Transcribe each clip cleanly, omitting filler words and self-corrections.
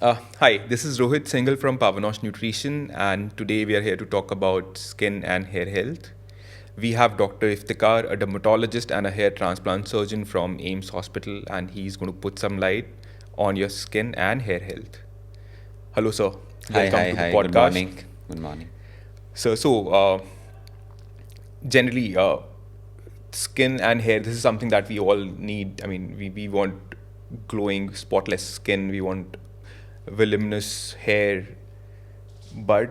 Hi, this is Rohit Singhal from Pavanosh Nutrition, and today we are here to talk about skin and hair health. We have Dr. Iftikhar, a dermatologist and a hair transplant surgeon from AIMS Hospital, and he's going to put some light on your skin and hair health. Hello, sir. Hi, Welcome hi, to the hi. Good podcast. morning. Good morning. Generally, skin and hair, this is something that we all need. I mean, we want glowing, spotless skin, we want voluminous hair, but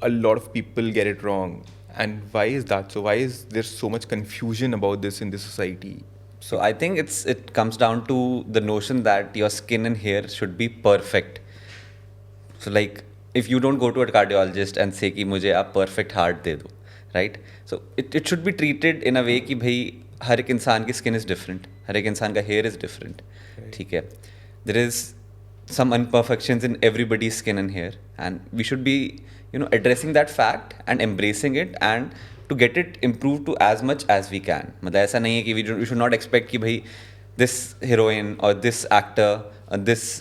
a lot of people get it wrong. And why is that? So, why is there so much confusion about this in this society? So I think it comes down to the notion that your skin and hair should be perfect. So like if you don't go to a cardiologist and say कि मुझे आप perfect heart दे दो, right? So it should be treated in a way कि भाई हर एक इंसान की skin is different, हर एक इंसान का hair is different, ठीक है? There is some imperfections in everybody's skin and hair, and we should be addressing that fact and embracing it and to get it improved to as much as we can. मतलब ऐसा नहीं है कि we should not expect कि भाई this heroine or this actor this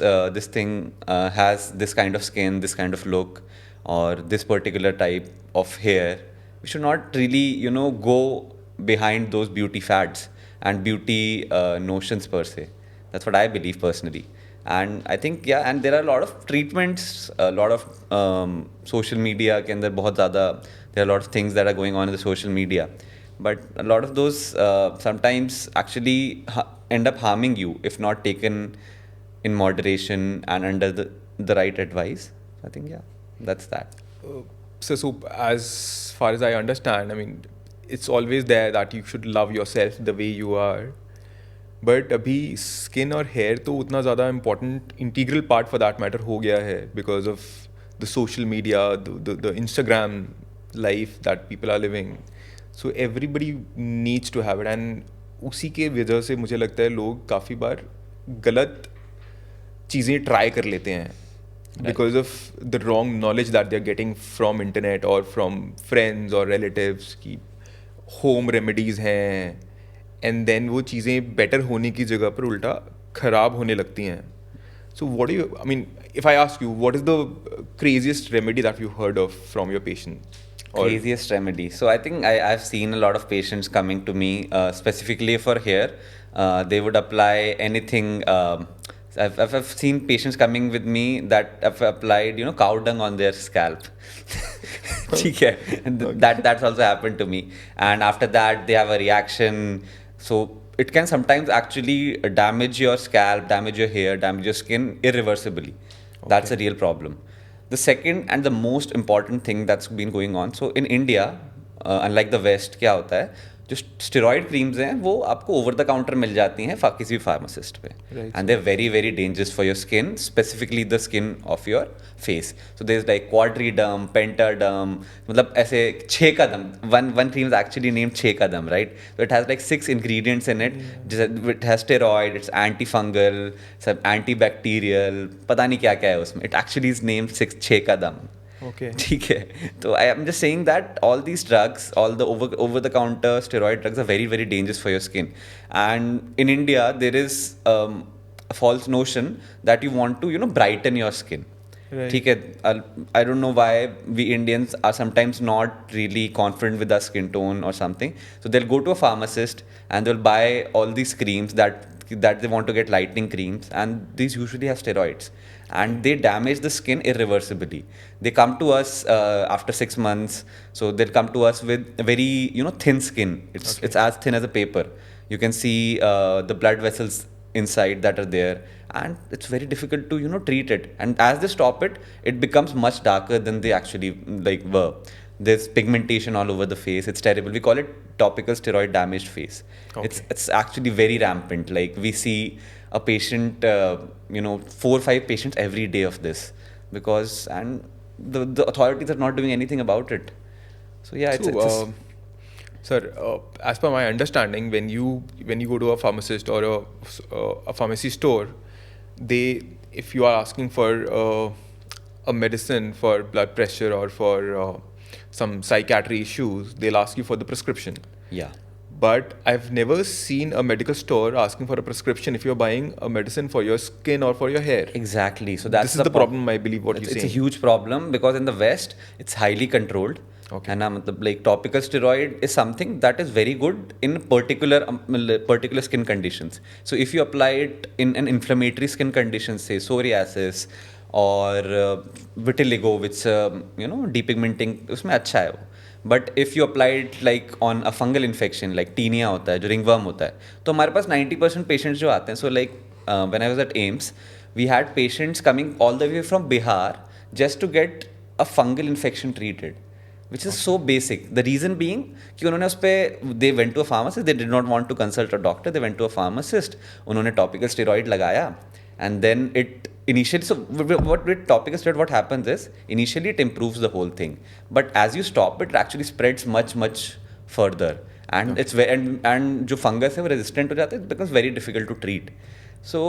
thing has this kind of skin, this kind of look, or this particular type of hair. We should not really go behind those beauty fads and beauty notions per se. That's what I believe personally. And I think yeah, and there are a lot of treatments, a lot of social media के अंदर बहुत ज़्यादा there are a lot of things that are going on in the social media, but a lot of those sometimes actually end up harming you if not taken in moderation and under the right advice. I think yeah, that's that. So, as far as I understand, I mean, it's always there that you should love yourself the way you are. But अभी skin और hair तो उतना ज़्यादा important integral part for that matter हो गया है because of the social media the Instagram life that people are living so everybody needs to have it and उसी के वजह से मुझे लगता है लोग काफ़ी बार गलत चीज़ें ट्राई कर लेते हैं because of the wrong knowledge that they are getting from internet और फ्रॉम फ्रेंड्स और रिलेटिव्स की होम रेमेडीज़ हैं एंड देन वो चीज़ें बेटर होने की जगह पर उल्टा ख़राब होने लगती हैं so what you I mean if I ask you what is the craziest remedy that you heard of from your patient Craziest remedy. So I think I've seen a lot of patients coming to me specifically for hair. They would apply anything. I've seen patients coming with me that have applied cow dung on their scalp. ठीक है. And that's also happened to me. And after that they have a reaction. So it can sometimes actually damage your scalp, damage your hair, damage your skin irreversibly. That's a real problem. The second and the most important thing that's been going on, so in India, unlike the West, क्या होता है जो steroid creams हैं वो आपको over the counter मिल जाती हैं किसी भी फार्मासिस्ट पे and they very very dangerous for your skin specifically the skin of your face so there is like Quadriderm Pentaderm मतलब ऐसे 6 कदम one cream is actually named 6 कदम right so it has like 6 ingredients in it it has steroid it's anti fungal सब anti bacterial पता नहीं क्या क्या है उसमें इट एक्चुअली इज नेम्ड 6 कदम Okay. ठीक है तो I am just saying that all these drugs all the over the counter steroid drugs are very very dangerous for your skin and in India there is a false notion that you want to brighten your skin Right. ठीक है I don't know why we Indians are sometimes not really confident with our skin tone or something so they'll go to a pharmacist and they'll buy all these creams that they want to get lightening creams and these usually have steroids and they damage the skin irreversibly. They come to us after 6 months, so they'll come to us with a very thin skin. It's as thin as a paper. You can see the blood vessels inside that are there, and it's very difficult to treat it. And as they stop it, it becomes much darker than they actually like were. There's pigmentation all over the face. It's terrible. We call it topical steroid damaged face. Okay. It's actually very rampant. Like we see a patient, 4 or 5 patients every day of this because and the authorities are not doing anything about it. So yeah, So, sir, as per my understanding, when you go to a pharmacist or a pharmacy store, they if you are asking for a medicine for blood pressure or for some psychiatry issues, they'll ask you for the prescription. yeah. but I've never seen a medical store asking for a prescription if you're buying a medicine for your skin or for your hair. Exactly. So that's This is the problem, I believe, what you're it's a saying. huge problem because in the West it's highly controlled. Okay. And like topical steroid is something that is very good in particular skin conditions. So if you apply it in an inflammatory skin condition, say psoriasis or vitiligo, which depigmenting, उसमें अच्छा है वो. But if you applied like on a fungal infection like tinea होता है जो ringworm होता है तो हमारे पास 90% पेशेंट्स जो आते हैं so like when I was at AIIMS we had patients coming all the way from Bihar just to get a fungal infection treated which is so basic the reason being कि उन्होंने उस पर they went to a pharmacist they did not want to consult a doctor they went to a pharmacist उन्होंने topical steroid लगाया and then it initially so what with topical steroid what happens is initially it improves the whole thing but as you stop it actually spreads much further and it's very and जो fungus है वो resistant हो जाता है it becomes very difficult to treat so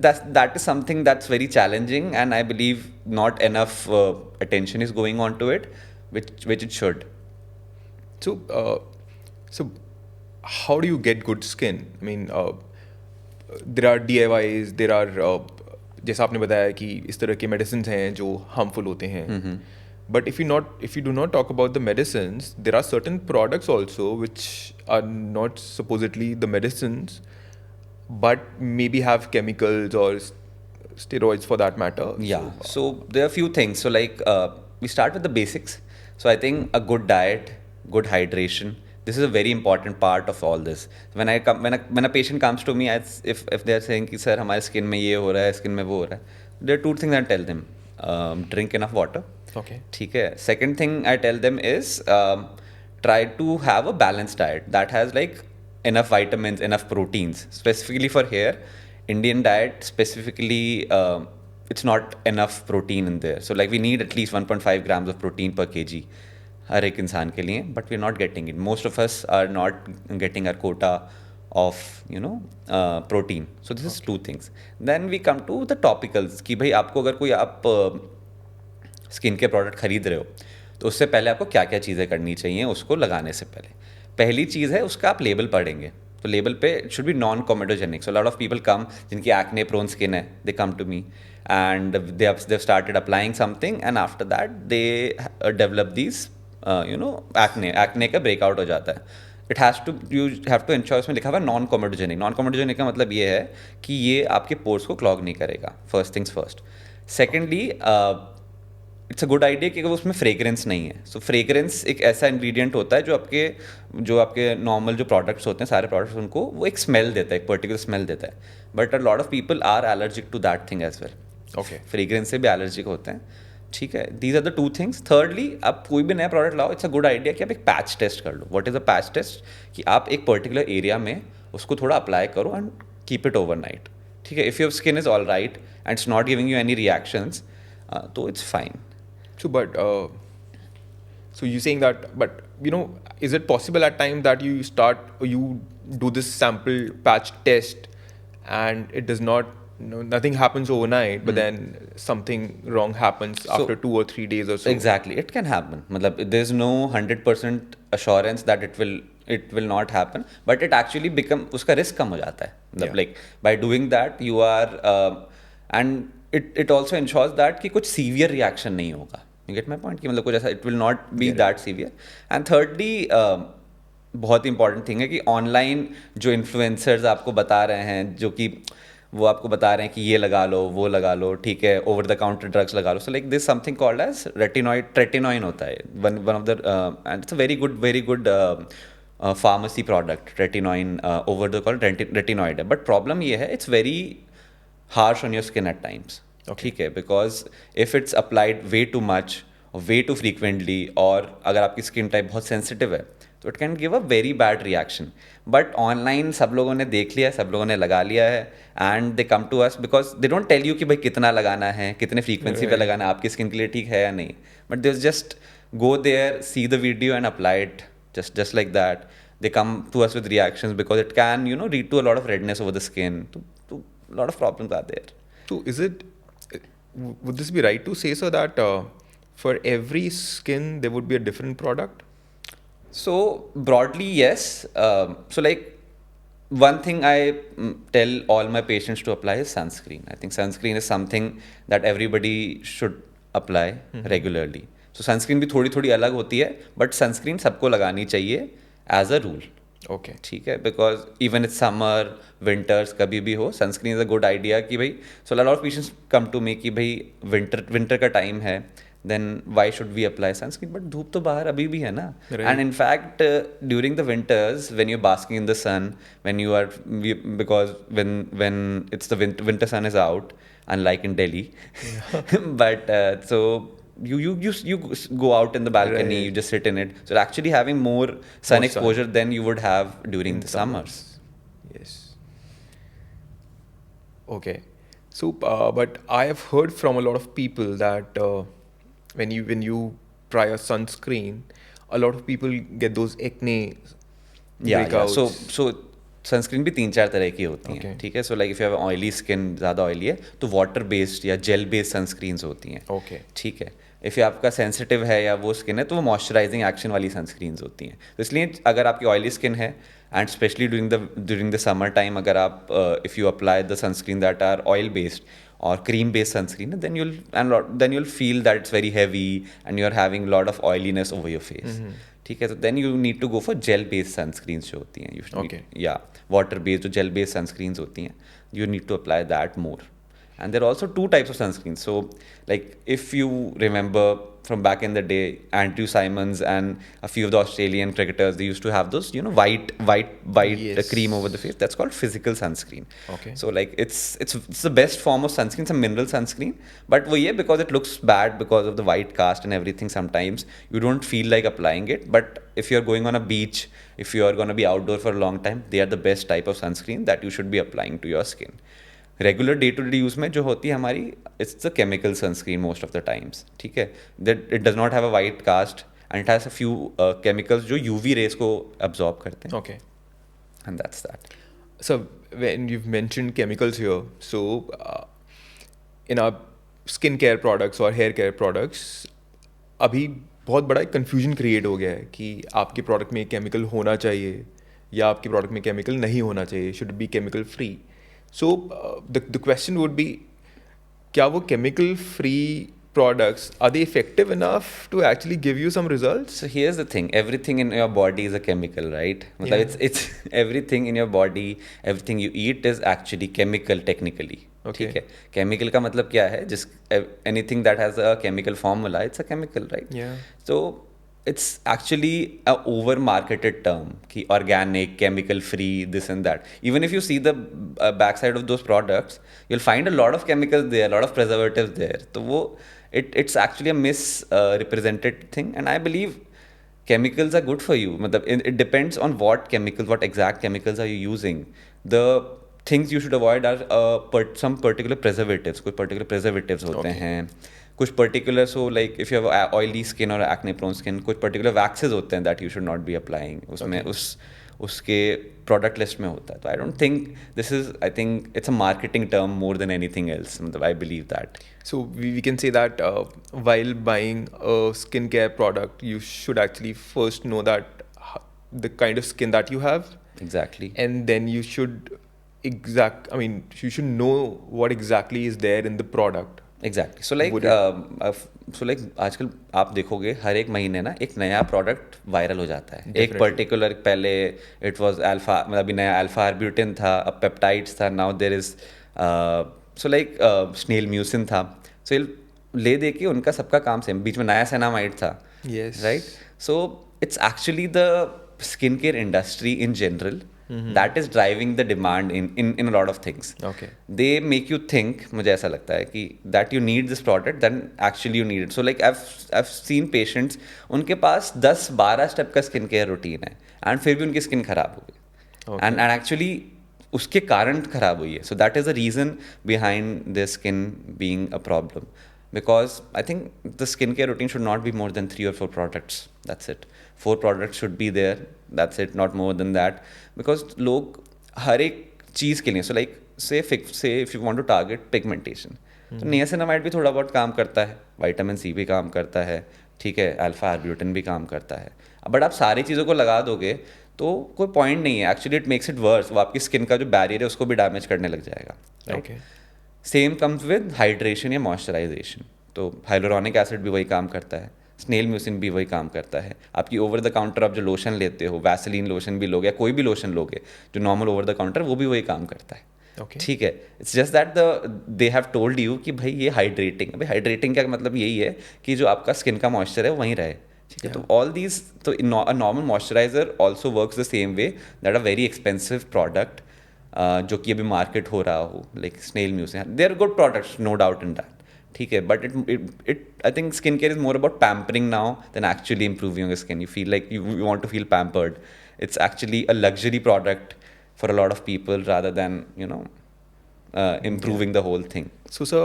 that is something that's very challenging and I believe not enough attention is going on to it which it should. So, so how do you get good skin? I mean, there are DIYs, there are जैसा आपने बताया कि इस तरह के medicines हैं जो harmful होते हैं. But if you do not talk about the medicines, there are certain products also which are not supposedly the medicines, but maybe have chemicals or steroids for that matter. Yeah. So there are a few things. So like we start with the basics. So I think a good diet, good hydration. This is a very important part of all this. When a patient comes to me, if they are saying कि sir हमारे skin में ये हो रहा है, skin में वो हो रहा है, there are two things I tell them: drink enough water. Okay. ठीक है. Second thing I tell them is try to have a balanced diet that has like enough vitamins, enough proteins. Specifically for hair, Indian diet specifically it's not enough protein in there. So like we need at least 1.5 grams of protein per kg. हर एक इंसान के लिए but we are not getting it most of us are not getting our quota of protein so this is two things then we come to the topicals कि भाई आपको अगर कोई आप स्किन के प्रोडक्ट खरीद रहे हो तो उससे पहले आपको क्या क्या चीज़ें करनी चाहिए उसको लगाने से पहले पहली चीज़ है उसका आप लेबल पढ़ेंगे तो लेबल पे it should be non comedogenic so lot of people come जिनकी एक्ने प्रोन स्किन है they come to me and they've started applying something and after that they develop these acne का breakout हो जाता है you have to ensure इसमें लिखा हुआ है नॉन कॉमेडोजेनिक का मतलब ये है कि ये आपके पोर्स को क्लॉग नहीं करेगा first things first secondly it's a good idea कि उसमें फ्रेग्रेंस नहीं है सो फ्रेग्रेंस एक ऐसा इंग्रेडिएंट होता है जो आपके नॉर्मल जो प्रोडक्ट्स होते हैं सारे प्रोडक्ट्स उनको वो एक स्मेल देता है एक पर्टिकुलर स्मेल देता है but a lot of people are allergic to that thing as well okay fragrance से भी एलर्जिक होते हैं ठीक है these are the two things thirdly आप कोई भी नया प्रोडक्ट लाओ इट्स अ गुड आइडिया कि आप एक पैच टेस्ट कर लो what is a patch test कि आप एक पर्टिकुलर एरिया में उसको थोड़ा अप्लाई करो एंड कीप इट ओवरनाइट ठीक है if your skin is all right and it's not giving you any reactions तो it's fine So, but so you're saying that, but is it possible at time that you do this sample patch test, and it does not, nothing happens overnight, but then something wrong happens after 2 or 3 days or so? Exactly, it can happen. मतलब there's no 100% assurance that it will not happen, but it actually उसका risk कम हो जाता है. मतलब like by doing that you are and it also ensures that कि कुछ severe reaction नहीं होगा. You get my point? कि मतलब कुछ ऐसा it will not be that severe. And thirdly बहुत इंपॉर्टेंट थिंग है कि ऑनलाइन जो इन्फ्लुएंसर्स आपको बता रहे हैं जो कि वो आपको बता रहे हैं कि ये लगा लो वो लगा लो ठीक है ओवर द काउंटर ड्रग्स लगा लो so like this something called as tretinoin होता है one of the and it's a very good pharmacy product tretinoin over the call retinoid है बट प्रॉब्लम ये है it's very harsh on your skin at times ठीक है because if it's applied way too much way too frequently और अगर आपकी skin type बहुत sensitive है तो it can give a very bad reaction but online सब लोगों ने देख लिया है सब लोगों ने लगा लिया है and they come to us because they don't tell you कि भाई कितना लगाना है कितने फ्रीक्वेंसी पे लगाना है आपकी स्किन के लिए ठीक है या नहीं but they just go there see the video and apply it just like that they come to us with reactions because it can lead to a lot of redness over the skin to a lot of problems are there. So would this be right to say so that for every skin there would be a different product? So broadly, yes. So like one thing I tell all my patients to apply is sunscreen. I think sunscreen is something that everybody should apply regularly. So sunscreen भी थोड़ी थोड़ी अलग होती है, but sunscreen सबको लगानी चाहिए as a rule. Okay. ठीक है, because even it's summer winters कभी भी हो, sunscreen is a good idea कि भाई, so lot of patients come to me कि भाई विंटर का टाइम है, then why should we apply sunscreen, but धूप तो बाहर अभी भी है ना. Right. And in fact during the winters when you basking in the sun, when you are, because when it's the winter sun is out, unlike in Delhi. But so you go out in the balcony, Right. you just sit in it, so actually having more sun More sun. exposure than you would have during In the summers. Yes. Okay. So, but I have heard from a lot of people that when you try a sunscreen, a lot of people get those acne Yeah. breakouts. So sunscreen भी 3-4 तरह की होती हैं. Okay. ठीक है, so like if you have oily skin, ज़्यादा oily है, तो वाटर बेस्ड या जेल बेस्ड सनस्क्रीन्स होती हैं. Okay. ठीक है. इफ़ आपका सेंसिटिव है या वो स्किन है, तो वो मॉइस्चराइजिंग एक्शन वाली सनस्क्रीन्स होती हैं. तो इसलिए अगर आपकी ऑयली स्किन है, and specially during the summer time, अगर आप if you apply the sunscreen that are oil based or cream based sunscreen, then you'll feel that it's very heavy and you're having a lot of oiliness over your face. ठीक है, तो then you need to go for gel based sunscreens जो होती हैं. Okay. Water based जो gel based sunscreens होती हैं, you need to apply that more. And there are also two types of sunscreens. So like if you remember from back in the day, Andrew Simons and a few of the Australian cricketers, they used to have those, white Yes. cream over the face. That's called physical sunscreen. Okay. So like it's the best form of sunscreen. It's a mineral sunscreen, but because it looks bad because of the white cast and everything, sometimes you don't feel like applying it. But if you're going on a beach, if you are going to be outdoor for a long time, they are the best type of sunscreen that you should be applying to your skin. Regular day to day use में जो होती है हमारी, it's the chemical sunscreen most of the times. ठीक है, that it does not have a white cast and it has a few chemicals जो UV rays को absorb करते हैं. Okay. And that's that. So when you've mentioned chemicals here, so in our skincare products or hair care products, अभी बहुत बड़ा confusion create हो गया है कि आपके प्रोडक्ट में केमिकल होना चाहिए या आपके प्रोडक्ट में केमिकल नहीं होना चाहिए, should be chemical free. So the question would be, क्या वो chemical free products, are they effective enough to actually give you some results? So here's the thing, everything in your body is a chemical, right? Yeah. It's everything in your body, everything you eat is actually chemical technically. Okay. ठीक है, chemical का मतलब क्या है? Anything that has a chemical formula, it's a chemical, right? Yeah. So it's actually a over marketed term कि organic, chemical free, this and that. Even if you see the backside of those products, you'll find a lot of chemicals there, a lot of preservatives there. तो वो it's actually a misrepresented thing, and I believe chemicals are good for you. मतलब it depends on what exact chemicals are you using. The things you should avoid are some particular preservatives. कुछ particular preservatives होते Okay. हैं, कुछ particular, so like if you have oily skin और acne prone skin, कुछ particular waxes होते हैं that you should not be applying. उसमें उसके प्रोडक्ट लिस्ट में होता है. तो I don't think this is, I think it's a marketing term more than anything else. मतलब I believe that. So we can say that while buying a skincare product, you should actually first know that the kind of skin that you have, exactly. and then you should you should know what exactly is there in the product. Exactly. So like आजकल आप देखोगे हर एक महीने ना एक नया product viral हो जाता है. एक Definitely. पर्टिकुलर, पहले इट वाज अल्फा, मतलब अभी नया अल्फा आर्ब्यूटिन था, अब पेप्टाइड्स था, now there is so like snail mucin था. सो ले दे के उनका सबका काम सेम. बीच में नया सेनामाइड था. Yes. Right? So it's actually the skincare industry in general that is driving the demand in a lot of things. Okay. They make you think, मुझे ऐसा लगता है कि that you need this product, then actually you need it. So like I've seen patients, उनके पास 10-12 step का skin care routine है and फिर भी उनकी स्किन खराब हो गई. Okay. And actually उसके कारण खराब हुई है. So that is the reason behind their skin being a problem. Because I think the skincare routine should not be more than 3 or 4 products. That's it. 4 products should be there. That's it. Not more than that. Because लोग हर एक चीज़ के लिए, so like say if you want to target pigmentation, तो niacinamide भी थोड़ा बहुत काम करता है, विटामिन सी भी काम करता है, ठीक है, अल्फा आर्ब्यूटिन भी काम करता है। बट आप सारी चीज़ों को लगा दोगे तो कोई पॉइंट नहीं है, actually it makes it worse, वो आपकी स्किन का जो बैरियर है उसको भी डैमेज करने लग जाएगा, right? Okay same comes with hydration या मॉइस्चराइजेशन। तो हाइलोरॉनिक एसिड भी वही काम करता है, स्नेल म्यूसिन भी वही काम करता है। आपकी ओवर द काउंटर आप जो लोशन लेते हो, वैसलीन लोशन भी लोगे या कोई भी लोशन लोगे जो नॉर्मल ओवर द काउंटर, वो भी वही काम करता है, ओके ठीक है। It's just that they have told you कि भाई ये हाइड्रेटिंग है। भाई हाइड्रेटिंग का मतलब यही है कि जो आपका स्किन का मॉइस्चर है वो वहीं रहे, ठीक है। तो ऑल दीज, तो a normal moisturiser also works the same way, that a very expensive product जो कि अभी मार्केट हो रहा हो, like snail mucin, they are good products, no doubt in that, ठीक है। But it I think skin care is more about pampering now then actually improving your skin. You feel like you want to feel pampered. It's actually a luxury product for a lot of people rather than improving the whole thing. So, sir,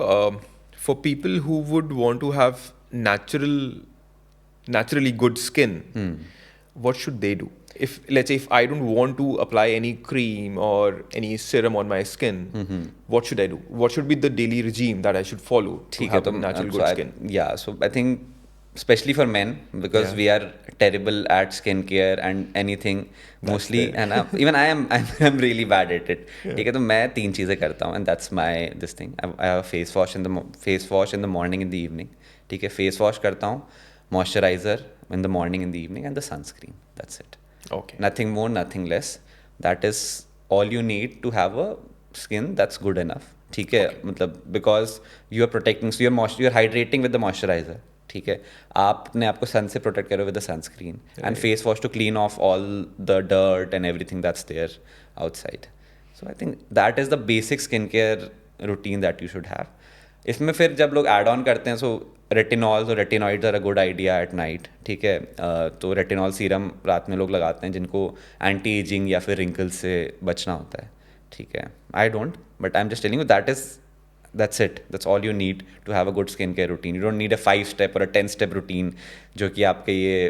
for people who would want to have naturally good skin, what should they do? If let's say if I don't want to apply any cream or any serum on my skin, what should I do? What should be the daily regime that I should follow to ठीक है, have तो natural so good I- skin? yeah, so I think especially for men, because Yeah. we are terrible at skincare and anything mostly, there. and even I'm really bad at it. ठीक है, तो मैं 3 चीज़ें करता हूँ, and that's my this thing. I have a face wash in the morning, in the evening. ठीक है, face wash करता हूँ, moisturizer in the morning, in the evening, and the sunscreen. That's it. Okay. Nothing more, nothing less. That is all you need to have a skin that's good enough. ठीक है, मतलब because you are protecting, so you're hydrating with the moisturizer. ठीक है, आपने आपको सन से protect करो with the sunscreen and face wash to clean off all the dirt and everything that's there outside. So I think that is the basic skin care routine that you should have. इसमें फिर जब लोग add on करते हैं, so retinols और retinoids are a good idea at night, ठीक है. तो रेटिनॉल सीरम रात में लोग लगाते हैं जिनको एंटी एजिंग या फिर रिंकल्स से बचना होता है, ठीक है. I don't, but I am just telling you that's it. That's all you need to have a good skincare routine. You don't need a 5-step or a 10-step routine जो कि आपके ये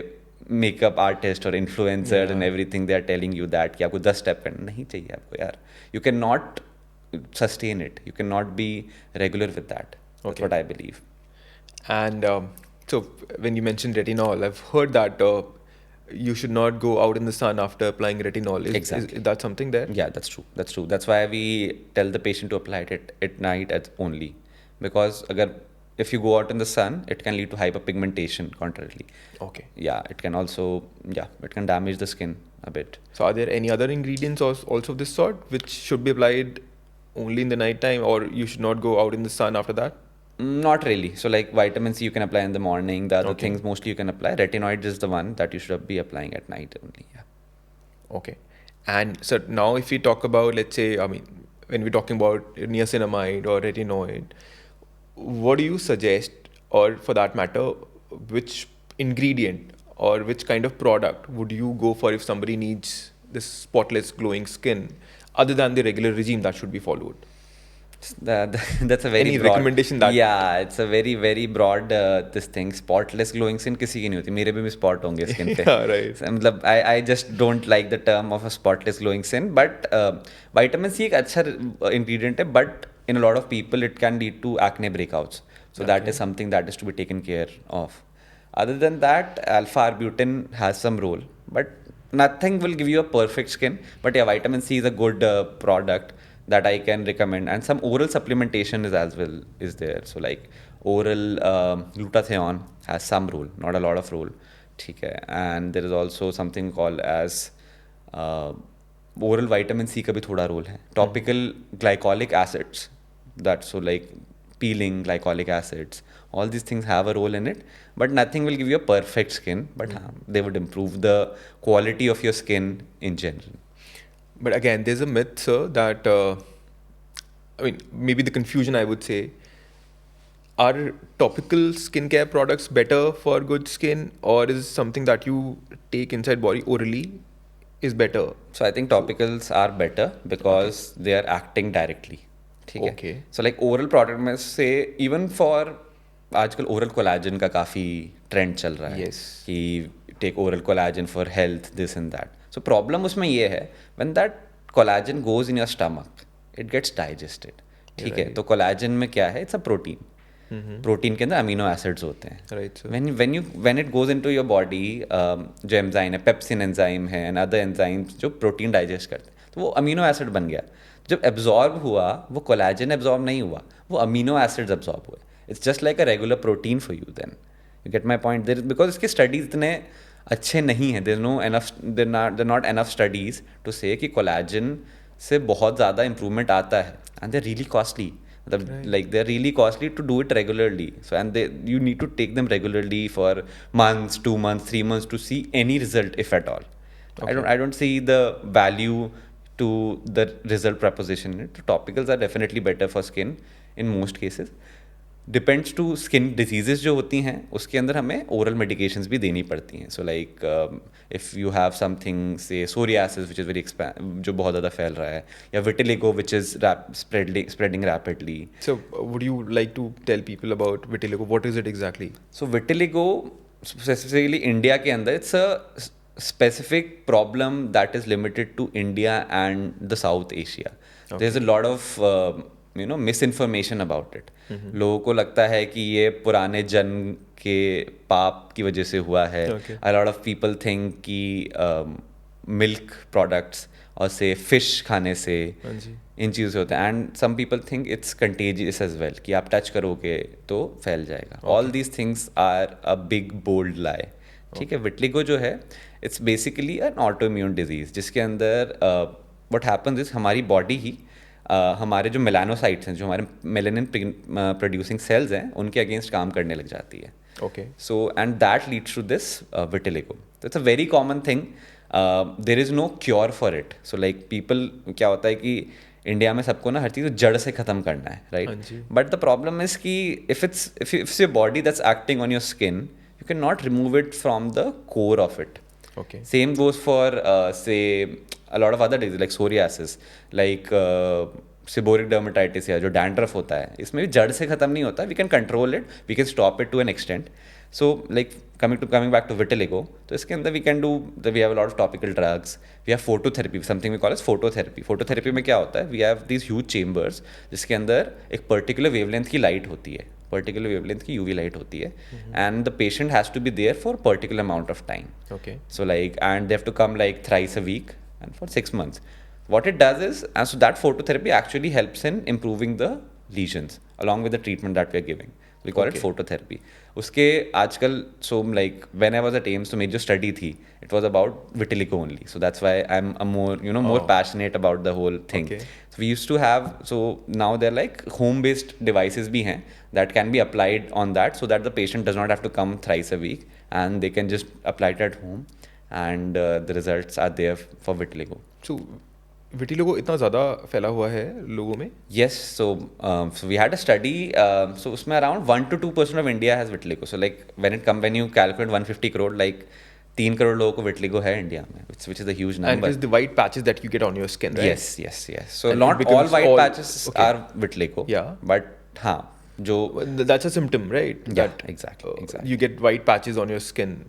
मेकअप आर्टिस्ट और influencer and everything they are telling you that कि आपको 10 step करना नहीं चाहिए आपको यार. You can not sustain it. You cannot be regular with that. That's Okay. what I believe. And so when you mentioned retinol, I've heard that you should not go out in the sun after applying retinol. Exactly. Is that something there? Yeah, that's true. That's true. That's why we tell the patient to apply it at night only. Because if you go out in the sun, it can lead to hyperpigmentation contrarily. Okay. Yeah, it can also, it can damage the skin a bit. So are there any other ingredients also of this sort which should be applied only in the night time, or you should not go out in the sun after that? Not really. So like vitamin C you can apply in the morning. The other Okay. things mostly you can apply. Retinoids is the one that you should be applying at night only. Yeah. Okay. And so now if we talk about, let's say, I mean, when we're talking about niacinamide or retinoid, what do you suggest, or for that matter, which ingredient or which kind of product would you go for if somebody needs this spotless glowing skin other than the regular regime that should be followed? That's a very Any broad, recommendation that- yeah, it's a very very broad this thing. Spotless glowing skin किसी की नहीं होती. मेरे भी spot होंगे skin पे. Yeah, right. मतलब I just don't like the term of a spotless glowing skin, but vitamin C एक अच्छा ingredient है, but in a lot of people it can lead to acne breakouts. So that is something that is to be taken care of. Other than that, alpha arbutin has some role, but nothing will give you a perfect skin. But yeah, vitamin C is a good product that I can recommend, and some oral supplementation is there. So like oral glutathione has some role, not a lot of role. ठीक है. And there is also something called as oral vitamin C का भी थोड़ा role है. Topical glycolic acids, that's so like peeling glycolic acids. All these things have a role in it, but nothing will give you a perfect skin. But they would improve the quality of your skin in general. But again, there's a myth, sir, that I mean, maybe the confusion I would say, are topical skincare products better for good skin, or is something that you take inside body orally is better? So I think topicals are better because they are acting directly. ठीक है. Okay. So like oral product में से even for आजकल oral collagen का काफ़ी trend चल रहा है. Yes. कि take oral collagen for health, this and that. So problem उसमें ये है, when that collagen goes in your stomach, it gets digested. ठीक है. Right. तो collagen में क्या है? It's a protein. प्रोटीन के अंदर अमीनो एसिड्स होते हैं. Right, sir. when it goes into your body, जो एंजाइम है, पेप्सिन एंजाइम है एंड अदर एंजाइम्स जो प्रोटीन डाइजेस्ट करते हैं, तो वो अमीनो एसिड बन गया. जब एब्जॉर्ब हुआ, वो कोलेजन एब्जॉर्ब नहीं हुआ, वो अमीनो एसिड्स एब्जॉर्ब हुए. It's just like a regular protein for you. Then you get my point. There because इसके स्टडीज इतने अच्छे नहीं हैं. There not enough studies to say कि कोलेजन से बहुत ज़्यादा इंप्रूवमेंट आता है. And there really costly. Like they're really costly to do it regularly. So and you need to take them regularly for months, 2 months, 3 months to see any result, if at all. Okay. I don't see the value to the result proposition. So topicals are definitely better for skin in most cases. Depends to skin diseases जो होती हैं, उसके अंदर हमें oral medications भी देनी पड़ती हैं. So like if you have something से सोरियासिस विच इज़ वेरी जो बहुत ज़्यादा फैल रहा है, या vitiligo which is spreading rapidly. So, would you like to tell people about vitiligo? What is it exactly? So vitiligo specifically India के अंदर it's a specific problem that is limited to India and the South Asia. There's a lot of misinformation about it. लोगों को लगता है कि ये पुराने जन्म के पाप की वजह से हुआ है. A lot of people think कि मिल्क प्रोडक्ट्स और से फिश खाने से इन चीज़ों से होता है. And some people think it's contagious as well, कि आप टच करोगे तो फैल जाएगा. All these things are a big bold lie. ठीक है. विटिलिगो जो है, it's basically an autoimmune disease, जिसके अंदर व्हाट हैपन्स इज हमारी बॉडी ही हमारे जो मेलानोसाइट्स हैं, जो हमारे मेलानिन प्रोड्यूसिंग सेल्स हैं, उनके अगेंस्ट काम करने लग जाती है. Okay. So and that leads to this vitiligo. It's a very common thing. There is no cure for it. So like people, क्या होता है कि इंडिया में सबको ना हर चीज़ जड़ से ख़त्म करना है, right? But the problem is कि if it's your body that's acting on your skin, you cannot remove it from the core of it. Okay. Same goes for say a lot of other diseases like psoriasis, like seborrheic dermatitis या जो dandruff होता है, इसमें भी जड़ से ख़त्म नहीं होता. We can control it, we can stop it to an extent. So like coming back to vitiligo, तो इसके अंदर we can do, we have a lot of topical drugs, we have phototherapy, something we call as phototherapy. Phototherapy में क्या होता है, we have this huge chambers जिसके अंदर एक पर्टिकुलर वेवलेंथ की लाइट होती है, पर्टिकुलर वेवलेंथ की यूवी लाइट होती है, and the patient has to be there for particular amount of time. Okay. So like, and they have to come like thrice a week and for 6 months. What it does is, and so that phototherapy actually helps in improving the lesions along with the treatment that we are giving. We call it phototherapy. उसके आजकल, so like when I was at AIIMS, तो मेरी जो study थी, it was about vitiligo only. So that's why I'm a more passionate about the whole thing. Okay. So we used to have, so now they're like home-based devices भी हैं that can be applied on that, so that the patient does not have to come thrice a week and they can just apply it at home, and the results are there for vitiligo. So, vitiligo इतना ज़्यादा फैला हुआ है लोगों में? Yes, so we had a study. So उसमें around 1 to 2% of India has vitiligo. So like when you calculate 150 crore, like 3 crore लोगों को vitiligo है इंडिया में, which is a huge number. And it is the white patches that you get on your skin, right? Yes. So And it not all becomes white all- patches okay. are vitiligo. Yeah. But हाँ, जो That's a symptom, right? Yeah, That, exactly. You get white patches on your skin.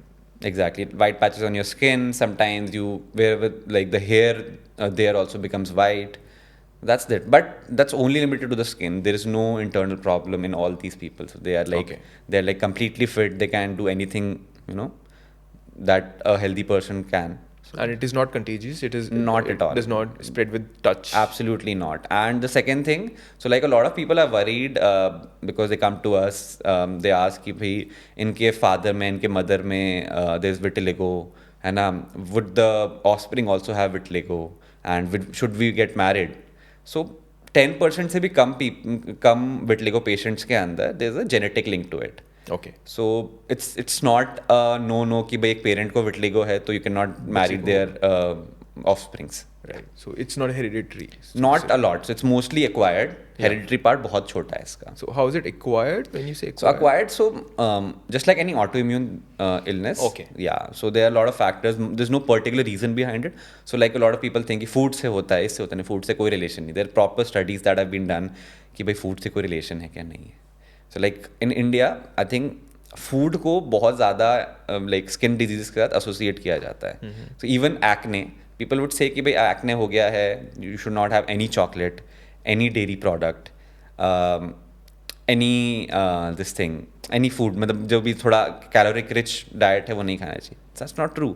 Exactly, white patches on your skin. Sometimes you wear with like the hair there also becomes white. That's it. But that's only limited to the skin. There is no internal problem in all these people. So they are like they're like completely fit. They can do anything, that a healthy person can. So And it is not contagious. It is Not at all. Does not spread with touch. absolutely not. And the second thing, so like a lot of people are worried because they come to us. They ask कि भाई इनके father में, इनके mother में there's vitiligo, है ना? Would the offspring also have vitiligo? And should we get married? So 10% से भी कम vitiligo patients के अंदर there's a genetic link to it. Okay. So it's not a no कि भाई एक parent को vitiligo है तो you cannot marry their offsprings. Right. So it's not hereditary. Not a lot. So it's mostly acquired. Hereditary part बहुत छोटा है इसका. So how is it acquired when you say So acquired? acquired, just like any autoimmune illness. Okay. Yeah. So there are a lot of factors. There's no particular reason behind it. So like a lot of people think कि food से होता है, इससे होता नहीं, food से कोई relation नहीं. There are proper studies that have been done कि भाई food से कोई relation है क्या नहीं है. So like in India, I think food को बहुत ज़्यादा like skin diseases के साथ associate किया जाता है. So even acne, people would say कि भाई acne हो गया है, you should not have any chocolate, any dairy product. any this thing, any food, मतलब जो भी थोड़ा कैलोरिक रिच डाइट है वो नहीं खाना चाहिए. That's not true.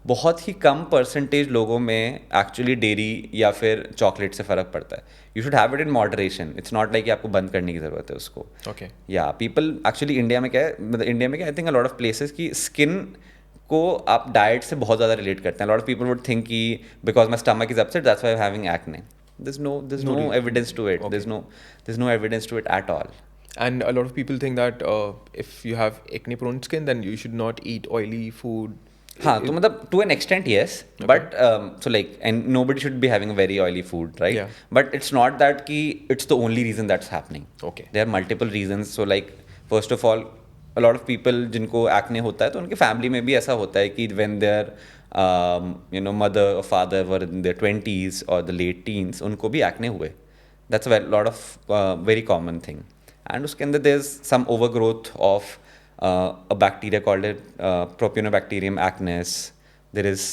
बहुत ही कम परसेंटेज लोगों में एक्चुअली डेयरी या फिर चॉकलेट से फ़र्क पड़ता है. You should have it in moderation. It's not like कि आपको बंद करने की ज़रूरत है उसको. ओके. या पीपल एक्चुअली इंडिया में क्या है, मतलब इंडिया में क्या, I think a lot of places की स्किन को आप डाइट से बहुत ज़्यादा रिलेट करते हैं. Lot of people would think कि because my stomach is upset that's why I am having acne. There's No no reason. evidence to it. Okay. There's no evidence to it at all. And a lot of people think that if you have acne prone skin, then you should not eat oily food. हाँ, तो मतलब to an extent yes, Okay. but so like, and nobody should be having very oily food, right? Yeah. But it's not that कि it's the only reason that's happening. Okay. There are multiple reasons. So like, first of all, a lot of people जिनको acne होता है तो उनके family में भी ऐसा होता है कि when their mother or father were in their 20s or the late teens, उनको भी acne हुए. That's a lot of very common thing. And उसके अंदर there's some overgrowth of a bacteria called Propionibacterium acnes. There is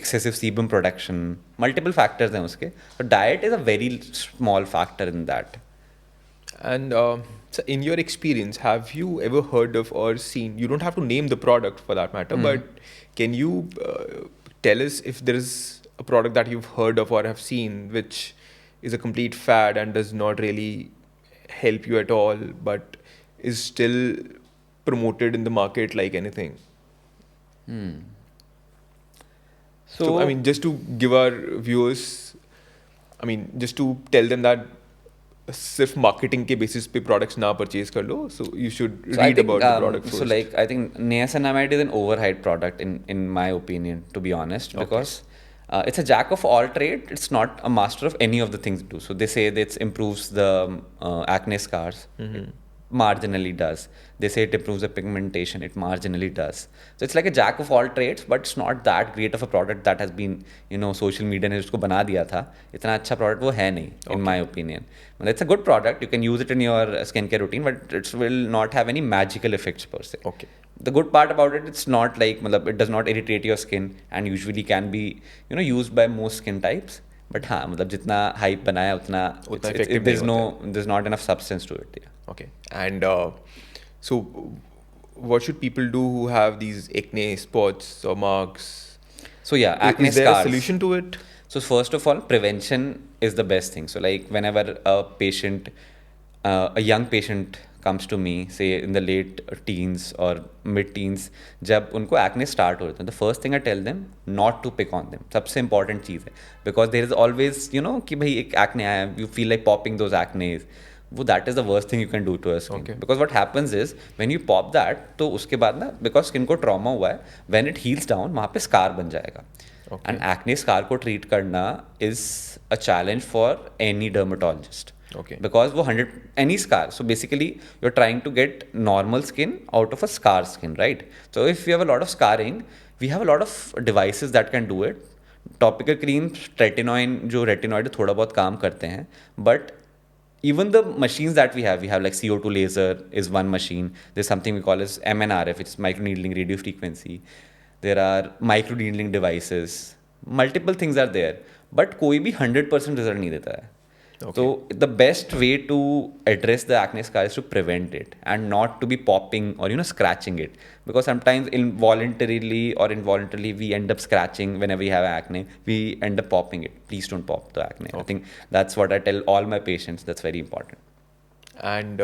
excessive sebum production. Multiple factors हैं उसके. So diet is a very small factor in that. And so in your experience, have you ever heard of or seen, you don't have to name the product for that matter, but can you tell us if there is a product that you've heard of or have seen which is a complete fad and does not really help you at all, but is still promoted in the market like anything? So, I mean, just to give our viewers, I mean, just to tell them that सिर्फ marketing के basis पे products ना purchase कर लो, so you should read about the product first. So like, I think niacinamide is an overhyped product in my opinion, to be honest, because it's a jack of all trade. It's not a master of any of the things it do. So they say that it improves the acne scars. It marginally does. They say it improves the pigmentation. It marginally does. So it's like a jack of all trades, but it's not that great of a product that has been, social media ने उसको बना दिया था. इतना अच्छा product वो है नहीं, in my opinion. Well, it's a good product. You can use it in your skincare routine, but it will not have any magical effects per se. Okay. The good part about it, it's not like, it does not irritate your skin and usually can be, used by most skin types. But हाँ, मतलब जितना hype बनाया उतना effective there's not enough substance to it. Yeah. Okay. And so what should people do who have these acne spots or marks? So yeah, acne is there scars. a solution to it? So first of all, prevention is the best thing. So like, whenever a patient, a young patient comes to me, say in the late teens or mid-teens, जब उनको acne start हो रहे हैं, the first thing I tell them, not to pick on them. सबसे important चीज़ है, because there is always, कि भाई एक acne आया, you feel like popping those acnes. That is the worst thing you can do to a skin. Okay. Because what happens is, when you pop that, तो उसके बाद ना, because skin को trauma हुआ है, when it heals down, वहाँ पे scar बन जाएगा. Okay. And acne scar को treat करना is a challenge for any dermatologist. Okay. Because वो any scar. So basically, you're trying to get normal skin out of a scar skin, right? So if you have a lot of scarring, we have a lot of devices that can do it. Topical creams, retinoid, जो retinoid है, थोड़ा बहुत काम करते हैं, but even the machines that we have like CO2 laser is one machine. There's something we call as MNRF, which is microneedling radio frequency. There are microneedling devices. Multiple things are there, but कोई भी 100% result नहीं देता है. Okay. So the best way to address the acne scar is to prevent it and not to be popping or scratching it, because sometimes involuntarily or involuntarily we end up scratching whenever we have acne. We end up popping it. Please don't pop the acne. Okay. I think that's what I tell all my patients. That's very important. And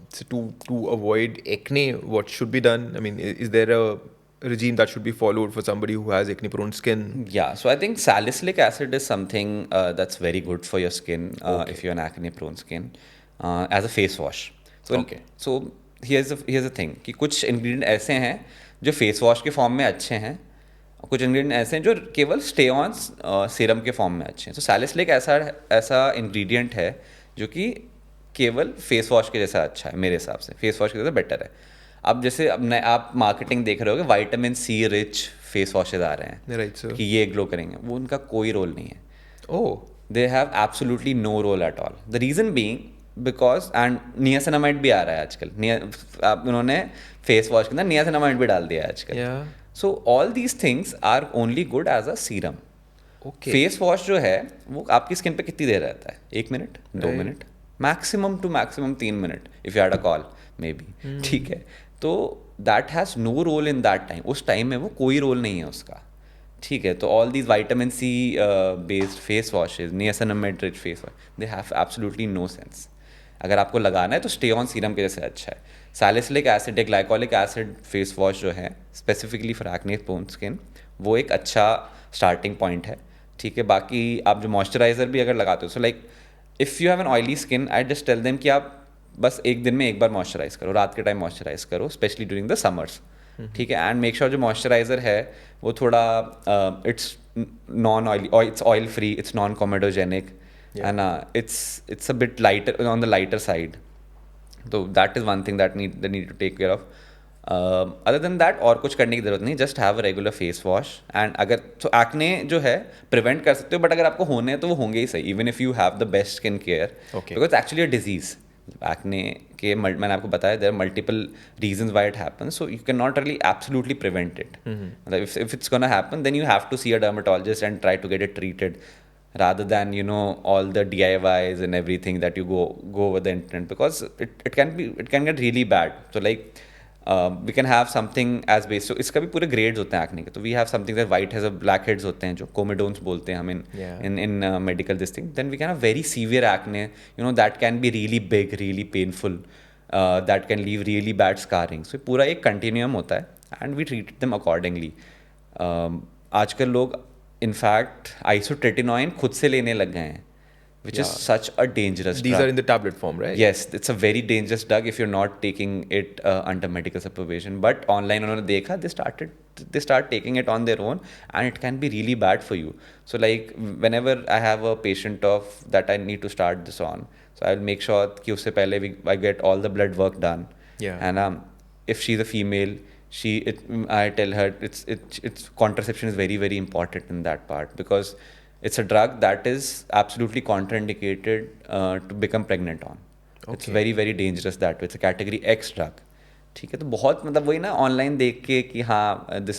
so to avoid acne, what should be done? I mean, is there a regime that should be followed for somebody who has acne prone skin? Yeah, so I think salicylic acid is something that's very good for your skin if you're an acne prone skin as a face wash. So, Okay. So here's the thing कि कुछ ingredient ऐसे हैं जो face wash के form में अच्छे हैं, और कुछ ingredient ऐसे हैं जो केवल stay on serum के form में अच्छे हैं. So salicylic ऐसा ingredient है जो कि केवल face wash के जैसा अच्छा है मेरे हिसाब से. Face wash के जैसा better है. अब जैसे आप मार्केटिंग देख रहे होगे, vitamin C rich face washes आ रहे हैं, Right, sir. कि ये ग्लो करेंगे, वो उनका कोई रोल नहीं है. Oh. They have absolutely no role at all. The reason being because, and niacinamide भी आ रहा है आजकल. उन्होंने फेस वॉश के अंदर नियासिनामाइड भी डाल दिया है आजकल. Yeah. So all these things are only good as a serum. Okay. Face wash जो है वो आपकी स्किन पे कितनी देर रहता है? 1 minute, 2 Right. Minute. Maximum two maximum 3 minute if you had a call maybe, ठीक है। तो that has no role in that time, उस टाइम में वो कोई रोल नहीं है उसका, ठीक है। तो all these vitamin C based face washes, niacinamide rich face wash, they have absolutely no sense. अगर आपको लगाना है तो स्टे ऑन सीरम के जैसे अच्छा है। सैलिसिलिक एसिड या ग्लाइकोलिक एसिड फेस वॉश जो है specifically for acne prone skin, वो एक अच्छा स्टार्टिंग पॉइंट है, ठीक है। बाकी आप जो मॉइस्चराइजर भी अगर लगाते हो, so like if you have an oily skin, I just tell them कि आप बस एक दिन में एक बार मॉइस्चराइज करो, रात के टाइम मॉइस्चराइज करो, स्पेशली ड्यूरिंग द समर्स, ठीक है। एंड मेक श्योर जो मॉइस्चराइजर है वो थोड़ा it's non oily, it's oil free, it's non comedogenic, and it's a bit lighter, on the lighter side. So that is one thing that they need to take care of. Other than that और कुछ करने की ज़रूरत नहीं, just have a regular face wash. And अगर तो acne जो है prevent कर सकते हो, but अगर आपको होने हैं तो वो होंगे ही सही, even if you have the best skin care, Okay. because it's actually a disease. Acne के मैंने आपको बताया there are multiple reasons why it happens, so you cannot really absolutely prevent it. Like if it's gonna happen, then you have to see a dermatologist and try to get it treated, rather than all the DIYs and everything that you go over the internet, because it can get really bad. So like we can have something as base, so इसका भी पूरे grades होते हैं acne के, तो we have something that white has a blackheads होते हैं जो comedones बोलते हैं हम in medical this thing. Then we can have very severe acne, that can be really big, really painful, that can leave really bad scarring. So पूरा एक continuum होता है and we treat them accordingly. आजकल लोग in fact isotretinoin खुद से लेने लग गए हैं, which is such a dangerous These drug. are in the tablet form, right? Yes, it's a very dangerous drug if you're not taking it under medical supervision. But online उन्होंने देखा, they start taking it on their own, and it can be really bad for you. So like whenever I have a patient of that I need to start this on, so I'll make sure कि उससे पहले I get all the blood work done. Yeah. And if she's a female, I tell her it's contraception is very, very important in that part, because it's a drug that is absolutely contraindicated to become pregnant on. It's Okay. very, very dangerous that way. It's a category X drug. ठीक है। तो बहुत मतलब वही ना online देख के कि हाँ this